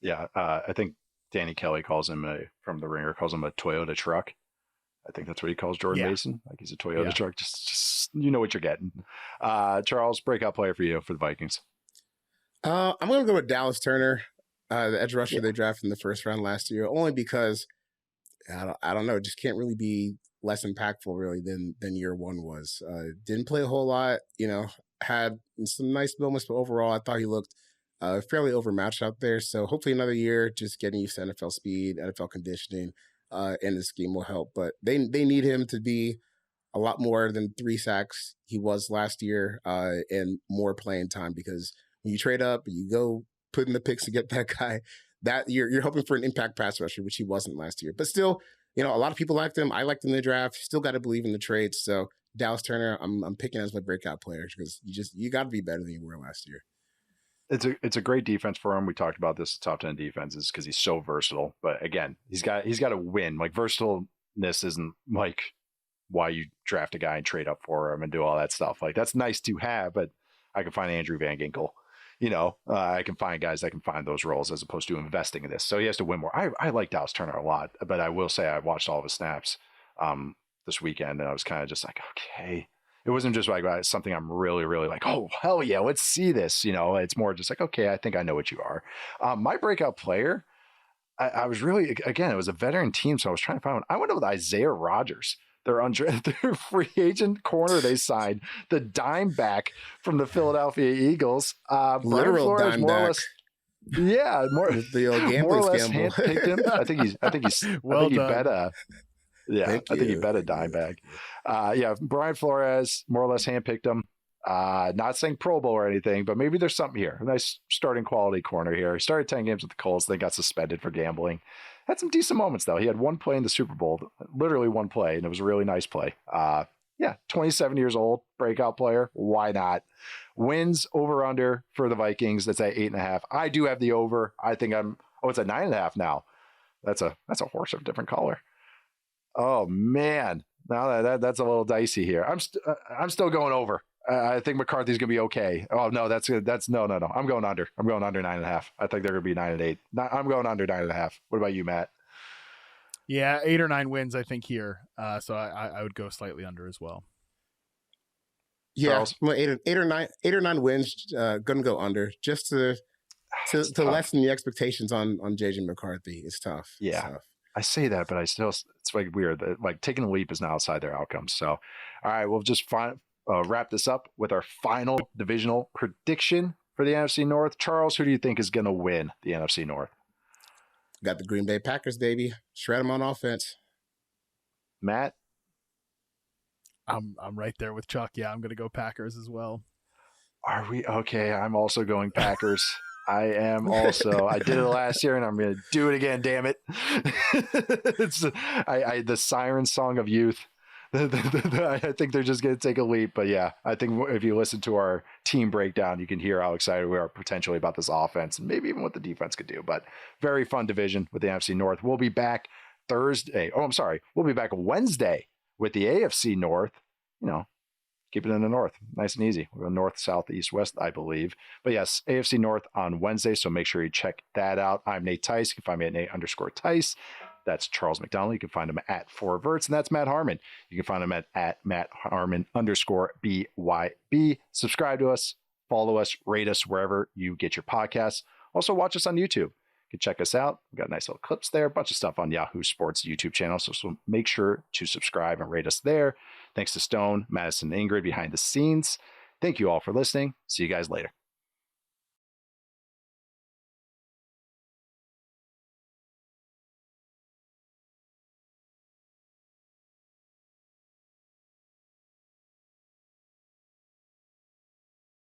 Yeah, I think Danny Kelly calls him from The Ringer calls him a Toyota truck. I think that's what he calls Jordan Mason. Like he's a Toyota truck. Just you know what you're getting. Charles, breakout player for you for the Vikings. I'm going to go with Dallas Turner. The edge rusher they drafted in the first round last year, only because I don't know, just can't really be less impactful really than year one was. Didn't play a whole lot, had some nice moments, but overall I thought he looked fairly overmatched out there. So hopefully another year, just getting used to NFL speed, NFL conditioning, and the scheme will help. But they need him to be a lot more than 3 sacks he was last year, and more playing time, because when you trade up and you go put in the picks to get that guy, that you're hoping for an impact pass rusher, which he wasn't last year. But still, a lot of people liked him. I liked him in the draft. Still got to believe in the trades. So Dallas Turner, I'm picking as my breakout player, because you got to be better than you were last year. It's a great defense for him. We talked about this top 10 defenses because he's so versatile. But again, he's got to win. Like, versatileness isn't like why you draft a guy and trade up for him and do all that stuff. Like, that's nice to have, but I can find Andrew Van Ginkel. I can find guys that can find those roles as opposed to investing in this. So he has to win more. I like Dallas Turner a lot, but I will say I watched all of his snaps this weekend, and I was kind of just like, okay. It wasn't just like something I'm really, really like, oh, hell yeah, let's see this. It's more just like, okay, I think I know what you are. My breakout player, I was really, again, it was a veteran team, so I was trying to find one. I went with Isaiah Rodgers. Their free agent corner they signed, the dime back from the Philadelphia Eagles. Literal Flores, dime back. Yeah, the old gambling scandal. Handpicked him. I think he bet a. Yeah, I think he bet a dime bag. Brian Flores more or less handpicked him. Not saying Pro Bowl or anything, but maybe there's something here. A nice starting quality corner here. He started 10 games with the Colts, then got suspended for gambling. Had some decent moments, though. He had one play in the Super Bowl, literally one play, and it was a really nice play. 27 years old, breakout player. Why not? Wins over under for the Vikings. That's at 8.5. I do have the over. I think it's at 9.5 now. That's a horse of a different color. Oh man, now that's a little dicey here. I'm still going over. I think McCarthy's gonna be okay. Oh no, that's no. I'm going under. I'm going under 9.5. I think they're gonna be 9 and 8. I'm going under 9.5. What about you, Matt? Yeah, 8 or 9 wins, I think here. So I would go slightly under as well. Yeah, well, 8 or 9 wins. Gonna go under, just to lessen the expectations on JJ McCarthy. It's tough. Yeah. It's tough. I say that, but it's like weird that like taking a leap is now outside their outcomes. So, all right, we'll just wrap this up with our final divisional prediction for the NFC North. Charles, who do you think is going to win the NFC North? Got the Green Bay Packers, baby. Shred them on offense. Matt? I'm right there with Chuck. Yeah, I'm going to go Packers as well. Are we? Okay, I'm also going Packers. I am also. I did it last year, and I'm going to do it again. Damn it! It's the siren song of youth. I think they're just going to take a leap. But yeah, I think if you listen to our team breakdown, you can hear how excited we are potentially about this offense, and maybe even what the defense could do. But very fun division with the NFC North. We'll be back Thursday. Oh, I'm sorry. We'll be back Wednesday with the AFC North. Keep it in the North. Nice and easy. We'll go north, south, east, west, I believe. But yes, AFC North on Wednesday, so make sure you check that out. I'm Nate Tice. You can find me at Nate_Tice. That's Charles McDonald. You can find him at 4Verts, and that's Matt Harmon. You can find him at Matt Harmon_BYB. Subscribe to us, follow us, rate us wherever you get your podcasts. Also, watch us on YouTube. You can check us out. We've got nice little clips there, a bunch of stuff on Yahoo Sports YouTube channel. So make sure to subscribe and rate us there. Thanks to Stone, Madison, and Ingrid behind the scenes. Thank you all for listening. See you guys later.